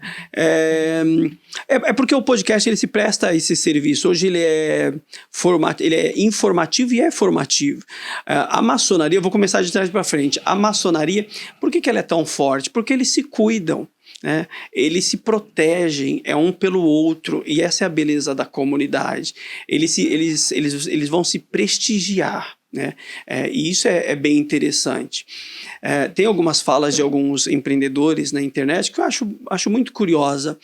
Speaker 2: É porque o podcast ele se presta a esse serviço. Hoje ele é informativo e é formativo. A maçonaria, eu vou começar de trás para frente. A maçonaria, por que ela é tão forte? Porque eles se cuidam. Né? Eles se protegem, um pelo outro, e essa é a beleza da comunidade. Eles vão se prestigiar, né? E isso é bem interessante. Tem algumas falas de alguns empreendedores na internet que eu acho muito curiosa.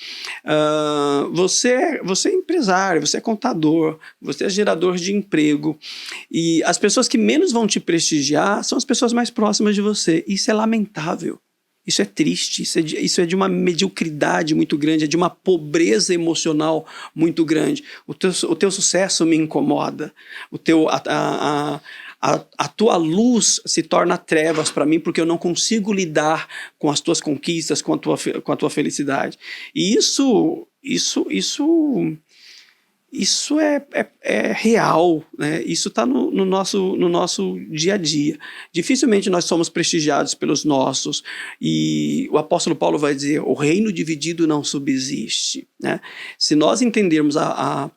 Speaker 2: Você é empresário, você é contador, você é gerador de emprego, e as pessoas que menos vão te prestigiar são as pessoas mais próximas de você. Isso é lamentável. Isso é triste, isso é de uma mediocridade muito grande, é de uma pobreza emocional muito grande. O teu sucesso me incomoda, a tua luz se torna trevas para mim, porque eu não consigo lidar com as tuas conquistas, com a tua felicidade. E isso é real, né? Isso está no nosso dia a dia. Dificilmente nós somos prestigiados pelos nossos, e o apóstolo Paulo vai dizer: o reino dividido não subsiste, né? Se nós entendermos a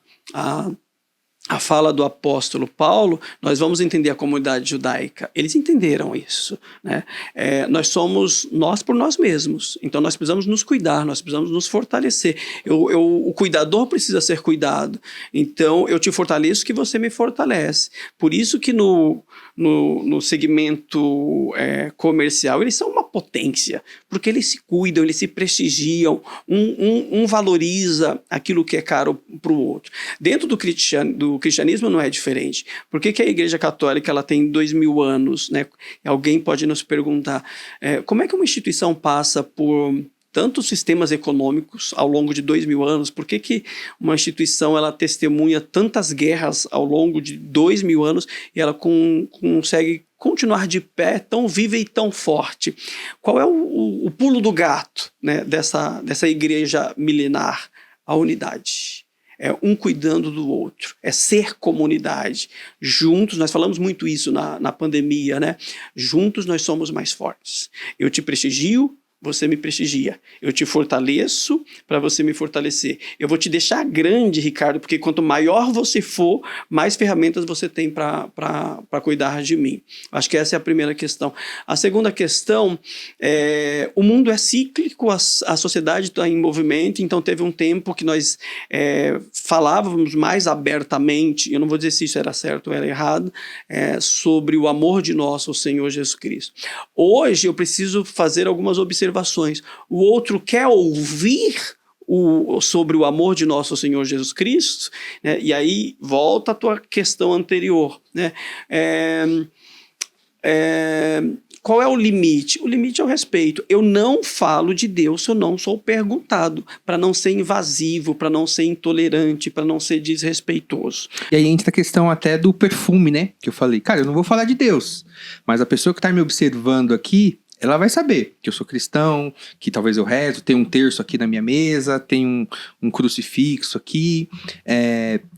Speaker 2: fala do apóstolo Paulo, nós vamos entender a comunidade judaica. Eles entenderam isso, né? Nós somos nós por nós mesmos, então nós precisamos nos cuidar, nós precisamos nos fortalecer. O cuidador precisa ser cuidado, então eu te fortaleço que você me fortalece. Por isso que no segmento comercial eles são uma potência, porque eles se cuidam, eles se prestigiam, um valoriza aquilo que é caro para o outro. Dentro do cristianismo não é diferente. Por que a Igreja Católica ela tem 2000 anos? Né? Alguém pode nos perguntar, como é que uma instituição passa por tantos sistemas econômicos ao longo de 2000 anos? Por que uma instituição ela testemunha tantas guerras ao longo de 2000 anos e ela consegue continuar de pé, tão viva e tão forte? Qual é o pulo do gato, né, dessa igreja milenar? A unidade. Um cuidando do outro, ser comunidade. Juntos, nós falamos muito isso na pandemia, né? Juntos nós somos mais fortes. Eu te prestigio, você me prestigia. Eu te fortaleço para você me fortalecer. Eu vou te deixar grande, Ricardo, porque quanto maior você for, mais ferramentas você tem para cuidar de mim. Acho que essa é a primeira questão. A segunda questão o mundo é cíclico, a sociedade está em movimento, então teve um tempo que nós falávamos mais abertamente, eu não vou dizer se isso era certo ou era errado, sobre o amor de nosso Senhor Jesus Cristo. Hoje eu preciso fazer algumas observações. O outro quer ouvir sobre o amor de nosso Senhor Jesus Cristo, né? E aí volta a tua questão anterior, né? Qual é o limite? O limite é o respeito. Eu não falo de Deus se eu não sou perguntado, para não ser invasivo, para não ser intolerante, para não ser desrespeitoso.
Speaker 1: E aí entra a questão até do perfume, né? Que eu falei, cara, eu não vou falar de Deus, mas a pessoa que está me observando aqui, ela vai saber que eu sou cristão, que talvez eu rezo, tem um terço aqui na minha mesa, tem um crucifixo aqui.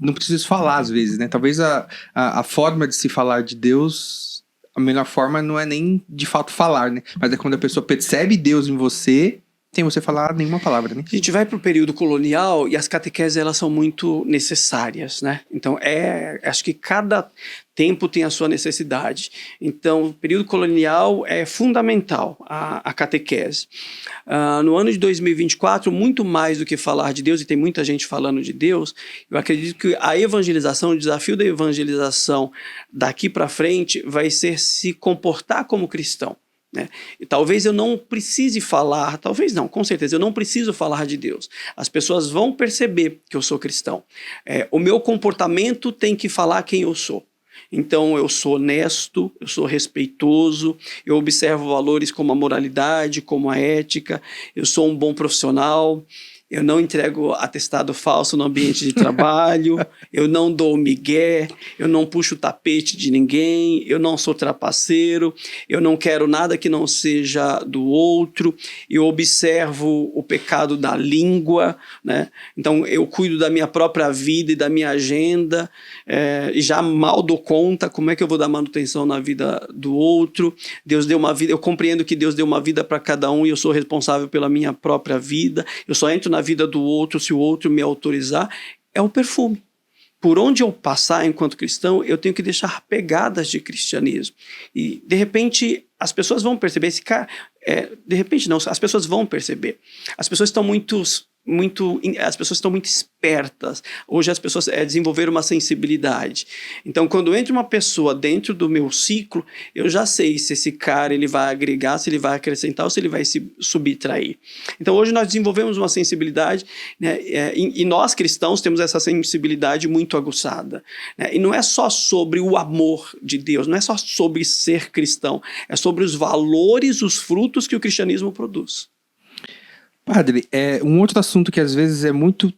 Speaker 1: Não preciso falar às vezes, né? Talvez a forma de se falar de Deus, a melhor forma não é nem de fato falar, né? Mas é quando a pessoa percebe Deus em você, sem você falar nenhuma palavra, né?
Speaker 2: A gente vai para o período colonial e as catequeses elas são muito necessárias, né? Então acho que cada tempo tem a sua necessidade. Então, o período colonial é fundamental, a catequese. No ano de 2024, muito mais do que falar de Deus, e tem muita gente falando de Deus, eu acredito que a evangelização, o desafio da evangelização daqui para frente vai ser se comportar como cristão. Né? E talvez eu não precise falar, talvez não, com certeza, eu não preciso falar de Deus. As pessoas vão perceber que eu sou cristão. O meu comportamento tem que falar quem eu sou. Então eu sou honesto, eu sou respeitoso, eu observo valores como a moralidade, como a ética, eu sou um bom profissional, eu não entrego atestado falso no ambiente de trabalho, eu não dou migué, eu não puxo o tapete de ninguém, eu não sou trapaceiro, eu não quero nada que não seja do outro, eu observo o pecado da língua, né? Então eu cuido da minha própria vida e da minha agenda, e já mal dou conta, como é que eu vou dar manutenção na vida do outro? Deus deu uma vida, eu compreendo que Deus deu uma vida para cada um e eu sou responsável pela minha própria vida, eu só entro na vida do outro se o outro me autorizar. É o perfume. Por onde eu passar enquanto cristão, eu tenho que deixar pegadas de cristianismo. E, de repente, as pessoas vão perceber, esse cara... de repente não, as pessoas vão perceber. As pessoas estão muito espertas. Hoje as pessoas desenvolveram uma sensibilidade. Então, quando entra uma pessoa dentro do meu ciclo, eu já sei se esse cara ele vai agregar, se ele vai acrescentar ou se ele vai se subtrair. Então, hoje nós desenvolvemos uma sensibilidade, né, e nós cristãos temos essa sensibilidade muito aguçada. Né, e não é só sobre o amor de Deus, não é só sobre ser cristão, é sobre os valores, os frutos que o cristianismo produz.
Speaker 1: Padre, um outro assunto que às vezes é muito,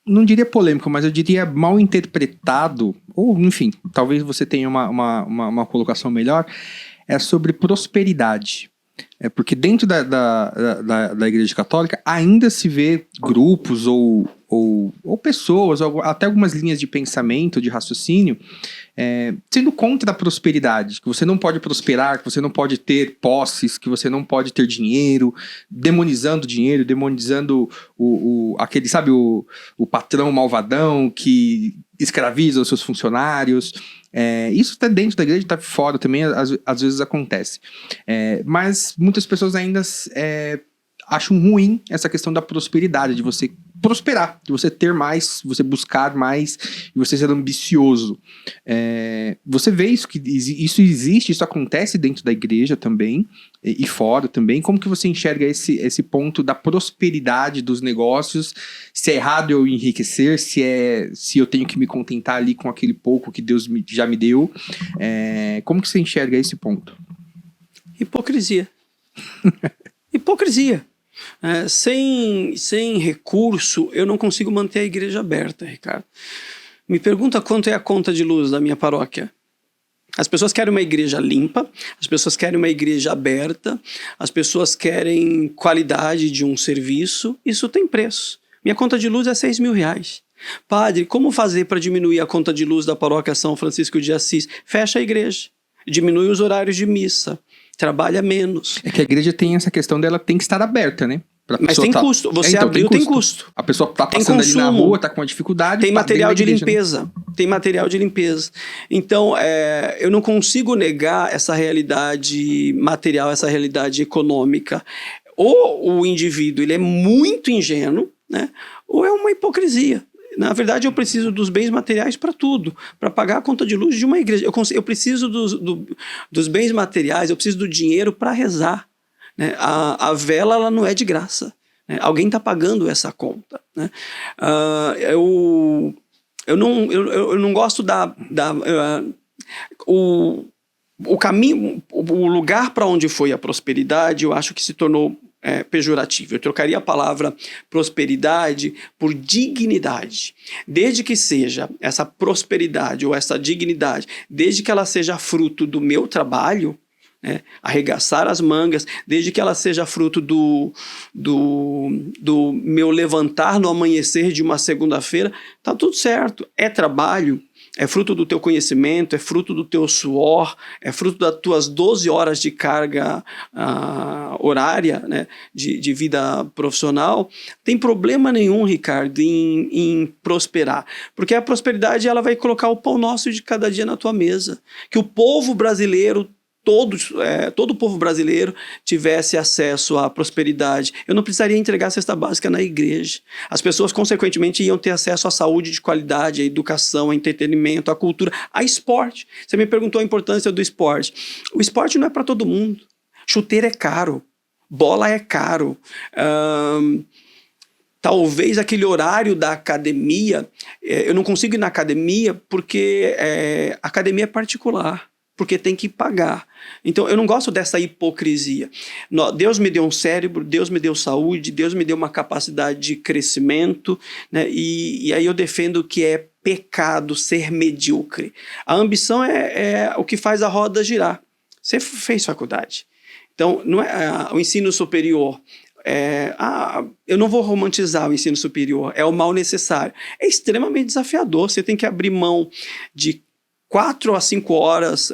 Speaker 1: não diria polêmico, mas eu diria mal interpretado, ou enfim, talvez você tenha uma colocação melhor, é sobre prosperidade. Porque dentro da Igreja Católica ainda se vê grupos ou pessoas, ou até algumas linhas de pensamento, de raciocínio, sendo contra a prosperidade, que você não pode prosperar, que você não pode ter posses, que você não pode ter dinheiro, demonizando dinheiro, demonizando aquele, sabe, o patrão malvadão que escraviza os seus funcionários. Isso está dentro da igreja, está fora também, às vezes acontece. Mas muitas pessoas ainda acham ruim essa questão da prosperidade, de você prosperar, de você ter mais, você buscar mais, e você ser ambicioso. Você vê isso, que isso existe, isso acontece dentro da igreja também, e fora também. Como que você enxerga esse ponto da prosperidade dos negócios? Se é errado eu enriquecer, se eu tenho que me contentar ali com aquele pouco que Deus já me deu? Como que você enxerga esse ponto?
Speaker 2: Hipocrisia. Hipocrisia. Sem recurso, eu não consigo manter a igreja aberta, Ricardo. Me pergunta quanto é a conta de luz da minha paróquia. As pessoas querem uma igreja limpa, as pessoas querem uma igreja aberta, as pessoas querem qualidade de um serviço, isso tem preço. Minha conta de luz é R$6.000. Padre, como fazer para diminuir a conta de luz da paróquia São Francisco de Assis? Fecha a igreja, diminui os horários de missa, trabalha menos.
Speaker 1: É que a igreja tem essa questão dela, tem que estar aberta, né?
Speaker 2: Mas tem custo, você abriu, tem custo.
Speaker 1: A pessoa tá passando ali na rua, tá com uma dificuldade.
Speaker 2: Tem material de limpeza, tem material de limpeza. Então, eu não consigo negar essa realidade material, essa realidade econômica. Ou o indivíduo ele é muito ingênuo, né? Ou é uma hipocrisia. Na verdade, eu preciso dos bens materiais para tudo, para pagar a conta de luz de uma igreja. Eu preciso dos bens materiais, eu preciso do dinheiro para rezar. Né? A vela ela não é de graça. Né? Alguém está pagando essa conta. Né? Eu não gosto o caminho, o lugar para onde foi a prosperidade, eu acho que se tornou pejorativo. Eu trocaria a palavra prosperidade por dignidade. Desde que seja essa prosperidade ou essa dignidade, desde que ela seja fruto do meu trabalho, né, arregaçar as mangas, desde que ela seja fruto do meu levantar no amanhecer de uma segunda-feira, tá tudo certo. É trabalho, é fruto do teu conhecimento, é fruto do teu suor, é fruto das tuas 12 horas de carga horária, né, de vida profissional. Tem problema nenhum, Ricardo, em prosperar. Porque a prosperidade ela vai colocar o pão nosso de cada dia na tua mesa. Que o povo brasileiro, todo o povo brasileiro tivesse acesso à prosperidade. Eu não precisaria entregar a cesta básica na igreja. As pessoas, consequentemente, iam ter acesso à saúde de qualidade, à educação, ao entretenimento, à cultura, a esporte. Você me perguntou a importância do esporte. O esporte não é para todo mundo. Chuteiro é caro. Bola é caro. Talvez aquele horário da academia, eu não consigo ir na academia porque a academia é particular. porque tem que pagar. Então, eu não gosto dessa hipocrisia. Deus me deu um cérebro, Deus me deu saúde, Deus me deu uma capacidade de crescimento, né? E aí eu defendo que é pecado ser medíocre. A ambição é o que faz a roda girar. Você fez faculdade. Então, não é o ensino superior. Eu não vou romantizar o ensino superior, é o mal necessário. É extremamente desafiador. Você tem que abrir mão de 4 a 5 horas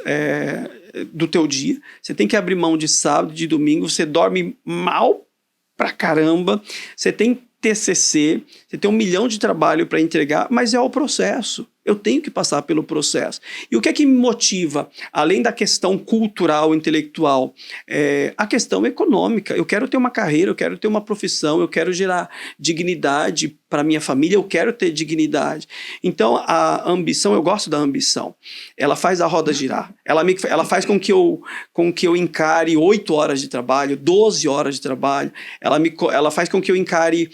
Speaker 2: do teu dia. Você tem que abrir mão de sábado, de domingo. Você dorme mal pra caramba. Você tem TCC, você tem 1 milhão de trabalho para entregar, mas é o processo. Eu tenho que passar pelo processo. E o que é que me motiva? Além da questão cultural, intelectual, a questão econômica. Eu quero ter uma carreira, eu quero ter uma profissão, eu quero gerar dignidade para minha família, eu quero ter dignidade. Então, a ambição, eu gosto da ambição. Ela faz a roda girar. Ela faz com que eu encare 8 horas de trabalho, 12 horas de trabalho. Ela faz com que eu encare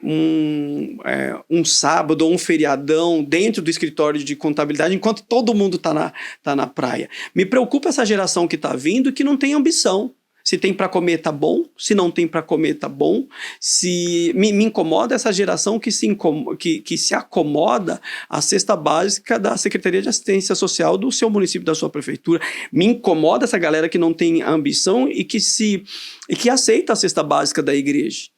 Speaker 2: um sábado ou um feriadão dentro do escritório de contabilidade, enquanto todo mundo tá na praia. Me preocupa essa geração que está vindo e que não tem ambição. Se tem para comer, tá bom. Se não tem para comer, tá bom. Me incomoda essa geração que se acomoda à cesta básica da Secretaria de Assistência Social do seu município, da sua prefeitura. Me incomoda essa galera que não tem ambição e que aceita a cesta básica da igreja.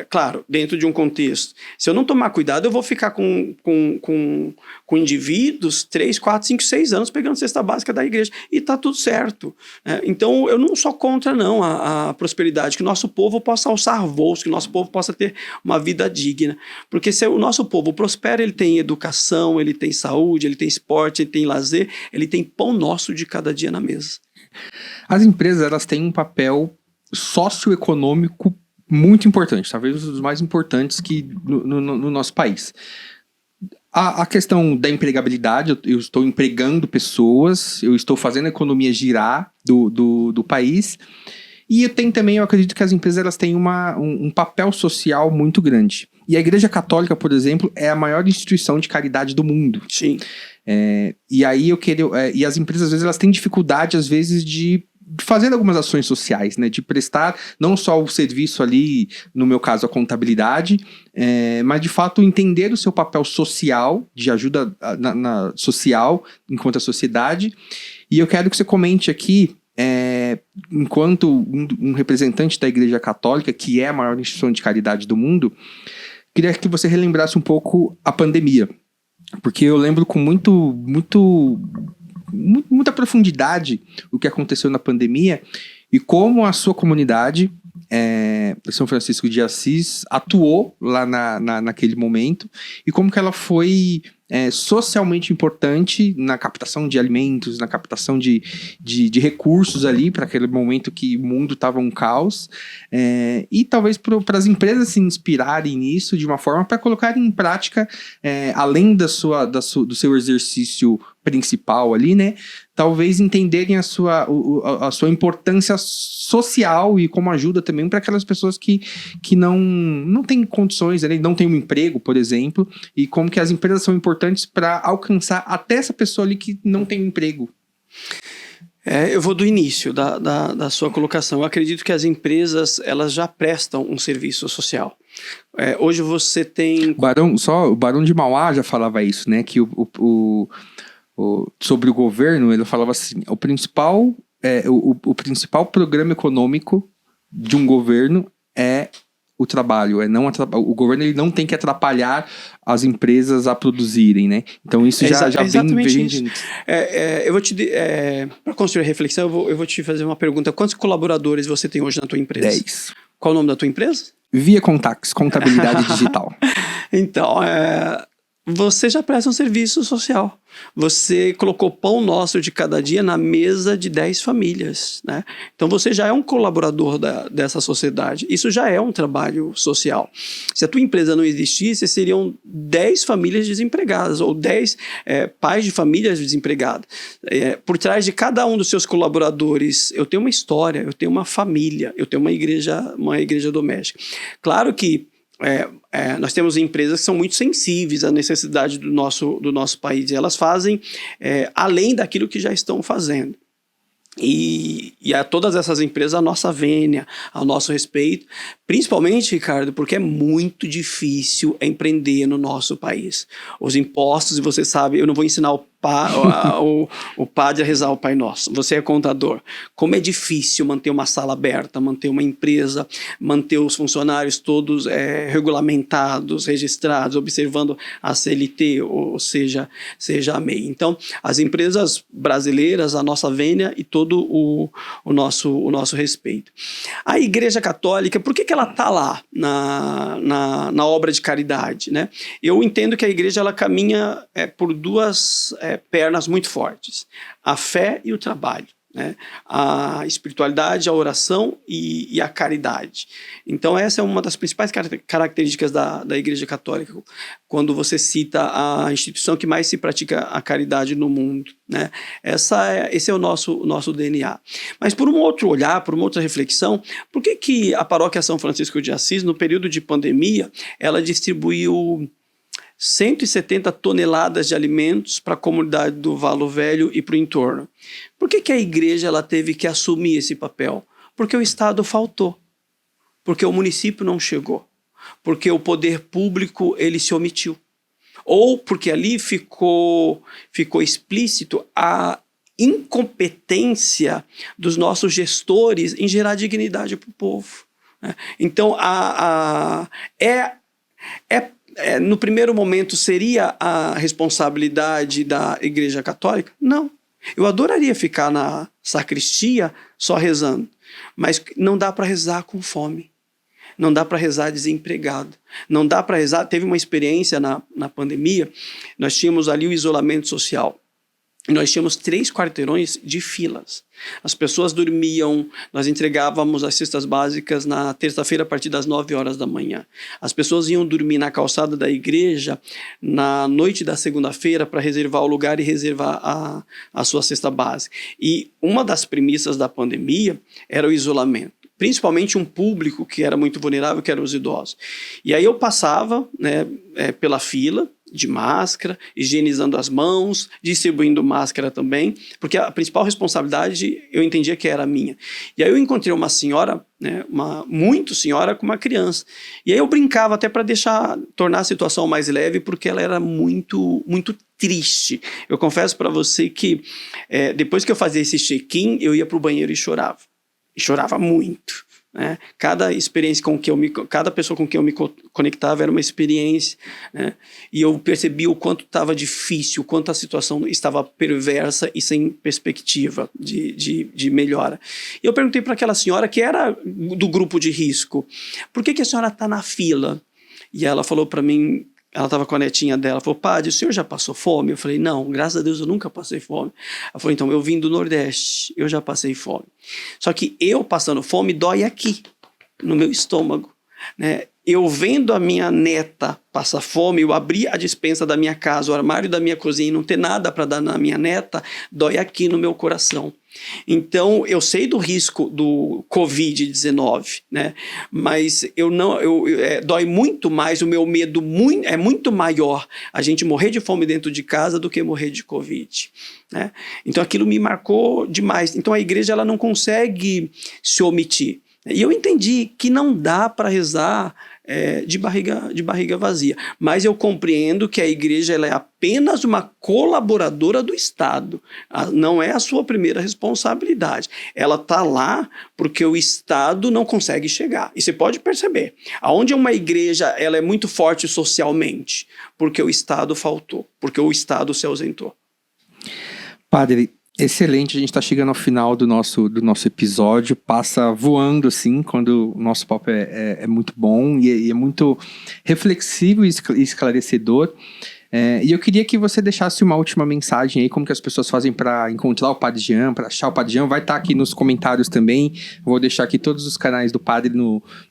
Speaker 2: Claro, dentro de um contexto. Se eu não tomar cuidado, eu vou ficar com indivíduos 3, 4, 5, 6 anos pegando cesta básica da igreja e tá tudo certo. Então eu não sou contra não a prosperidade, que o nosso povo possa alçar voos, que o nosso povo possa ter uma vida digna, porque se o nosso povo prospera, ele tem educação, ele tem saúde, ele tem esporte, ele tem lazer, ele tem pão nosso de cada dia na mesa.
Speaker 1: As empresas, elas têm um papel socioeconômico muito importante, talvez um dos mais importantes no nosso país. A questão da empregabilidade, eu estou empregando pessoas, eu estou fazendo a economia girar do país, e eu acredito que as empresas elas têm um papel social muito grande. E a Igreja Católica, por exemplo, é a maior instituição de caridade do mundo.
Speaker 2: Sim.
Speaker 1: E aí e as empresas, às vezes, elas têm dificuldade, às vezes, de fazer algumas ações sociais, né, de prestar não só o serviço ali, no meu caso a contabilidade, mas de fato entender o seu papel social, de ajuda social enquanto a sociedade. E eu quero que você comente aqui, enquanto um representante da Igreja Católica, que é a maior instituição de caridade do mundo, queria que você relembrasse um pouco a pandemia, porque eu lembro com muita profundidade o que aconteceu na pandemia e como a sua comunidade, São Francisco de Assis, atuou lá naquele momento e como que ela foi socialmente importante na captação de alimentos, na captação de recursos ali para aquele momento que o mundo estava um caos, e talvez para as empresas se inspirarem nisso de uma forma para colocarem em prática, além do seu exercício principal ali, né? Talvez entenderem a sua importância social e como ajuda também para aquelas pessoas que não têm condições, né? Não têm um emprego, por exemplo, e como que as empresas são importantes para alcançar até essa pessoa ali que não tem um emprego.
Speaker 2: Eu vou do início da sua colocação. Eu acredito que as empresas elas já prestam um serviço social. Hoje você tem...
Speaker 1: O Barão de Mauá já falava isso, né? Que sobre o governo, ele falava assim, o principal programa econômico de um governo é o trabalho, o governo ele não tem que atrapalhar as empresas a produzirem, né? Então isso já vem
Speaker 2: isso. Eu vou te para construir a reflexão, eu vou te fazer uma pergunta. Quantos colaboradores você tem hoje na tua empresa?
Speaker 1: 10.
Speaker 2: Qual o nome da tua empresa?
Speaker 1: Via Contax, Contabilidade Digital.
Speaker 2: Então, você já presta um serviço social. Você colocou pão nosso de cada dia na mesa de 10 famílias, né? Então você já é um colaborador dessa sociedade. Isso já é um trabalho social. Se a tua empresa não existisse, seriam 10 famílias desempregadas ou 10 pais de famílias desempregadas. Por trás de cada um dos seus colaboradores, eu tenho uma história, eu tenho uma família, eu tenho uma igreja doméstica. Claro que nós temos empresas que são muito sensíveis à necessidade do nosso país, e elas fazem além daquilo que já estão fazendo. E a todas essas empresas, a nossa vênia, ao nosso respeito, principalmente, Ricardo, porque é muito difícil empreender no nosso país. Os impostos, e você sabe, eu não vou ensinar o padre a rezar o Pai Nosso. Você é contador. Como é difícil manter uma sala aberta, manter uma empresa, manter os funcionários todos regulamentados, registrados, observando a CLT, ou seja a MEI. Então, as empresas brasileiras, a nossa vênia e todo o nosso respeito. A Igreja Católica, por que ela está lá na obra de caridade, né? Eu entendo que a igreja ela caminha por duas pernas muito fortes: a fé e o trabalho, né? A espiritualidade, a oração e a caridade. Então essa é uma das principais características da Igreja Católica, quando você cita a instituição que mais se pratica a caridade no mundo, né? Esse é o nosso DNA. Mas por um outro olhar, por uma outra reflexão, por que a Paróquia São Francisco de Assis, no período de pandemia, ela distribuiu 170 toneladas de alimentos para a comunidade do Valo Velho e para o entorno? Por que a igreja ela teve que assumir esse papel? Porque o Estado faltou, porque o município não chegou, porque o poder público ele se omitiu, ou porque ali ficou explícito a incompetência dos nossos gestores em gerar dignidade para o povo, né? Então, no primeiro momento, seria a responsabilidade da Igreja Católica? Não. Eu adoraria ficar na sacristia só rezando, mas não dá para rezar com fome. Não dá para rezar desempregado. Não dá para rezar. Teve uma experiência na pandemia, nós tínhamos ali o isolamento social. E nós tínhamos 3 quarteirões de filas. As pessoas dormiam, nós entregávamos as cestas básicas na terça-feira a partir das 9 horas da manhã. As pessoas iam dormir na calçada da igreja na noite da segunda-feira para reservar o lugar e reservar a sua cesta básica. E uma das premissas da pandemia era o isolamento, principalmente um público que era muito vulnerável, que eram os idosos. E aí eu passava, né, pela fila, de máscara, higienizando as mãos, distribuindo máscara também, porque a principal responsabilidade eu entendia que era minha. E aí eu encontrei uma senhora, né, muito senhora, com uma criança. E aí eu brincava até para tornar a situação mais leve, porque ela era muito, muito triste. Eu confesso para você que depois que eu fazia esse check-in, eu ia para o banheiro e chorava. E chorava muito, né? Cada pessoa com quem eu me conectava era uma experiência, né? E eu percebi o quanto estava difícil, o quanto a situação estava perversa e sem perspectiva de melhora. E eu perguntei para aquela senhora, que era do grupo de risco: por que a senhora está na fila? E ela falou para mim, ela estava com a netinha dela, falou: padre, o senhor já passou fome? Eu falei: não, graças a Deus eu nunca passei fome. Ela falou: então, eu vim do Nordeste, eu já passei fome. Só que eu passando fome dói aqui, no meu estômago, né? Eu vendo a minha neta passar fome, eu abrir a despensa da minha casa, o armário da minha cozinha e não ter nada para dar na minha neta, dói aqui no meu coração. Então, eu sei do risco do Covid-19, né? Mas dói muito mais, o meu medo é muito maior a gente morrer de fome dentro de casa do que morrer de Covid, né? Então, aquilo me marcou demais. Então, a igreja ela não consegue se omitir. E eu entendi que não dá para rezar de barriga vazia. Mas eu compreendo que a igreja ela é apenas uma colaboradora do Estado. Não é a sua primeira responsabilidade. Ela está lá porque o Estado não consegue chegar. E você pode perceber, aonde uma igreja ela é muito forte socialmente, porque o Estado faltou, porque o Estado se ausentou.
Speaker 1: Padre, excelente, a gente está chegando ao final do nosso episódio, passa voando assim, quando o nosso papo é muito bom e é muito reflexivo e esclarecedor. E eu queria que você deixasse uma última mensagem aí, como que as pessoas fazem para encontrar o Padre Jean, para achar o Padre Jean. Vai estar aqui nos comentários também, vou deixar aqui todos os canais do Padre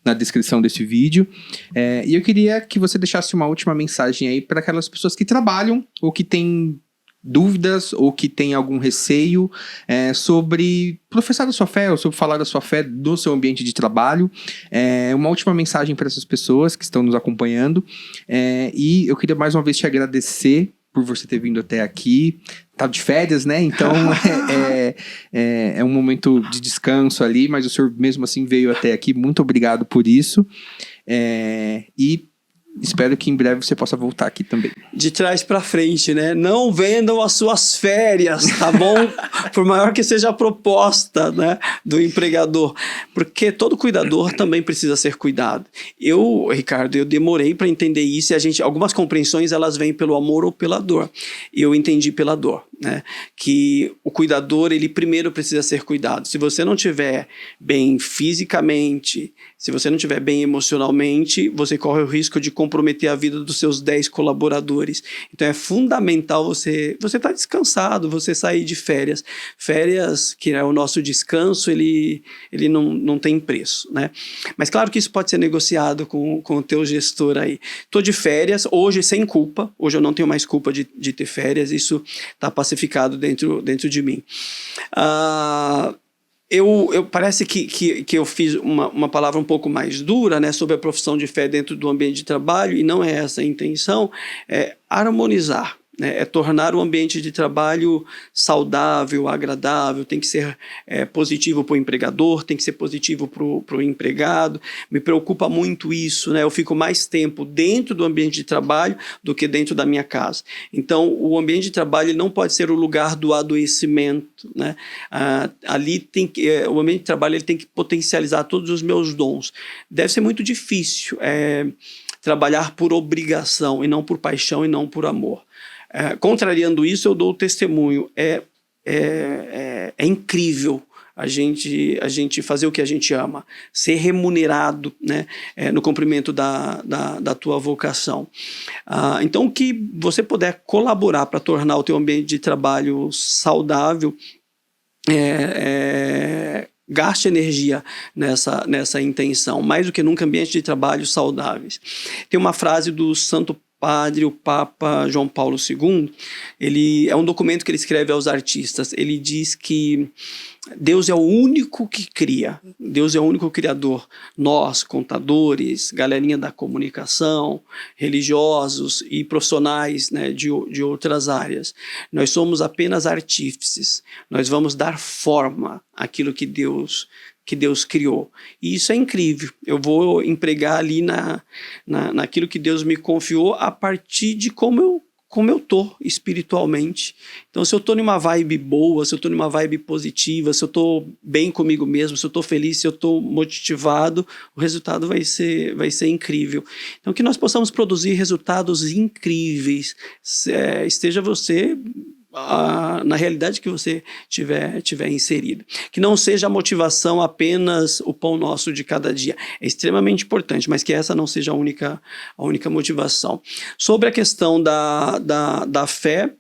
Speaker 1: na descrição desse vídeo. E eu queria que você deixasse uma última mensagem aí para aquelas pessoas que trabalham ou que têm dúvidas ou que tem algum receio sobre professar a sua fé ou sobre falar da sua fé no seu ambiente de trabalho. Uma última mensagem para essas pessoas que estão nos acompanhando. E eu queria mais uma vez te agradecer por você ter vindo até aqui. Tá de férias, né? Então é um momento de descanso ali, mas o senhor mesmo assim veio até aqui. Muito obrigado por isso. E espero que em breve você possa voltar aqui também.
Speaker 2: De trás para frente, né? Não vendam as suas férias, tá bom? Por maior que seja a proposta, né, do empregador. Porque todo cuidador também precisa ser cuidado. Ricardo, eu demorei para entender isso e algumas compreensões elas vêm pelo amor ou pela dor. Eu entendi pela dor, né? Que o cuidador, ele primeiro precisa ser cuidado. Se você não estiver bem fisicamente, se você não estiver bem emocionalmente, você corre o risco de comprometer a vida dos seus 10 colaboradores. Então é fundamental você estar descansado, você sair de férias. Férias, que é o nosso descanso, ele não tem preço, né? Mas claro que isso pode ser negociado com o teu gestor aí. Estou de férias, hoje sem culpa, hoje eu não tenho mais culpa de ter férias, isso está pacificado dentro de mim. Parece que eu fiz uma palavra um pouco mais dura, né, sobre a profissão de fé dentro do ambiente de trabalho, e não é essa a intenção, é harmonizar, né, é tornar o ambiente de trabalho saudável, agradável, tem que ser positivo para o empregador, tem que ser positivo para o empregado. Me preocupa muito isso, né? Eu fico mais tempo dentro do ambiente de trabalho do que dentro da minha casa. Então, o ambiente de trabalho não pode ser o lugar do adoecimento, né? O ambiente de trabalho ele tem que potencializar todos os meus dons. Deve ser muito difícil trabalhar por obrigação e não por paixão e não por amor. Contrariando isso, eu dou o testemunho. É incrível a gente fazer o que a gente ama, ser remunerado, né, no cumprimento da tua vocação. Então, o que você puder colaborar para tornar o teu ambiente de trabalho saudável, gaste energia nessa intenção, mais do que nunca, ambiente de trabalho saudáveis. Tem uma frase do Santo Padre, o Papa João Paulo II, é um documento que ele escreve aos artistas. Ele diz que Deus é o único que cria, Deus é o único criador. Nós, contadores, galerinha da comunicação, religiosos e profissionais, né, de outras áreas, nós somos apenas artífices. Nós vamos dar forma àquilo que Deus criou. E isso é incrível. Eu vou empregar ali naquilo que Deus me confiou a partir de como eu tô espiritualmente. Então, se eu tô numa vibe boa, se eu tô numa vibe positiva, se eu tô bem comigo mesmo, se eu tô feliz, se eu tô motivado, o resultado vai ser incrível. Então, que nós possamos produzir resultados incríveis. Esteja você na realidade que você tiver inserido. Que não seja a motivação apenas o pão nosso de cada dia. É extremamente importante, mas que essa não seja a única motivação. Sobre a questão da fé,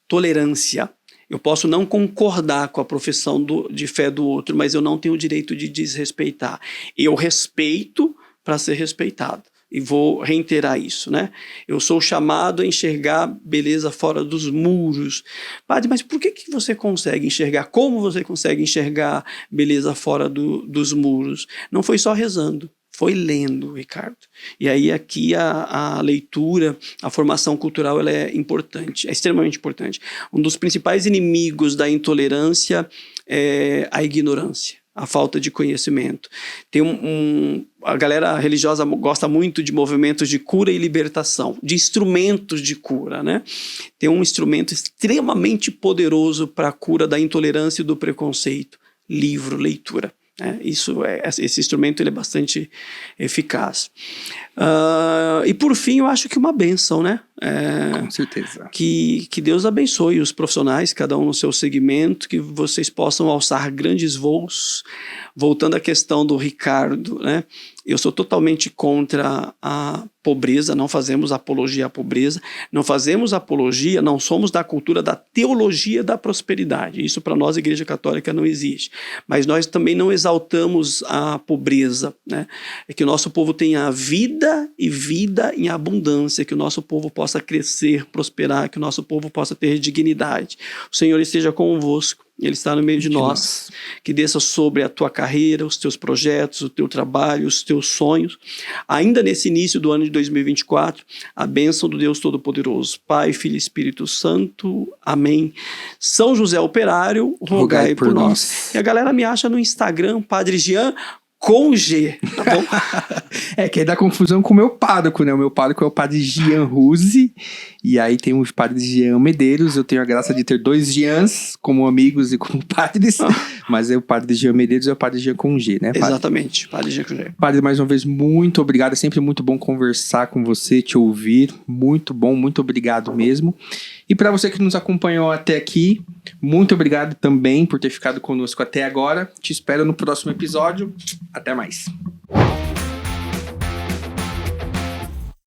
Speaker 2: tolerância. Eu posso não concordar com a profissão de fé do outro, mas eu não tenho o direito de desrespeitar. Eu respeito para ser respeitado. E vou reiterar isso, né? Eu sou chamado a enxergar beleza fora dos muros. Padre, mas por que você consegue enxergar? Como você consegue enxergar beleza fora dos muros? Não foi só rezando, foi lendo, Ricardo. E aí aqui a leitura, a formação cultural, ela é importante, é extremamente importante. Um dos principais inimigos da intolerância é a ignorância, a falta de conhecimento. Tem a galera religiosa gosta muito de movimentos de cura e libertação, de instrumentos de cura, né? Tem um instrumento extremamente poderoso para a cura da intolerância e do preconceito: livro, leitura. Esse instrumento ele é bastante eficaz. E por fim, eu acho que uma bênção, né?
Speaker 1: Com certeza.
Speaker 2: Que Deus abençoe os profissionais, cada um no seu segmento, que vocês possam alçar grandes voos. Voltando à questão do Ricardo, né? Eu sou totalmente contra a pobreza, não fazemos apologia à pobreza, não fazemos apologia, não somos da cultura da teologia da prosperidade. Isso para nós, Igreja Católica, não existe. Mas nós também não exaltamos a pobreza, né? É que o nosso povo tenha vida e vida em abundância, que o nosso povo possa crescer, prosperar, que o nosso povo possa ter dignidade. O Senhor esteja convosco. Ele está no meio de nós, que desça sobre a tua carreira, os teus projetos, o teu trabalho, os teus sonhos. Ainda nesse início do ano de 2024, a bênção do Deus Todo-Poderoso, Pai, Filho e Espírito Santo. Amém. São José Operário, rogai por nós. E a galera me acha no Instagram, Padre Jean, com G, tá bom?
Speaker 1: É que aí dá confusão com o meu pároco, né? O meu pároco é o Padre Jean Ruse, e aí tem o Padre Jean Medeiros. Eu tenho a graça de ter 2 Jeans como amigos e como padres, mas é o Padre Jean Medeiros e o Padre Jean com G, né, padre?
Speaker 2: Exatamente, Padre Jean com G.
Speaker 1: Padre, mais uma vez, muito obrigado. É sempre muito bom conversar com você, te ouvir. Muito bom, muito obrigado mesmo. E para você que nos acompanhou até aqui, muito obrigado também por ter ficado conosco até agora. Te espero no próximo episódio. Até mais.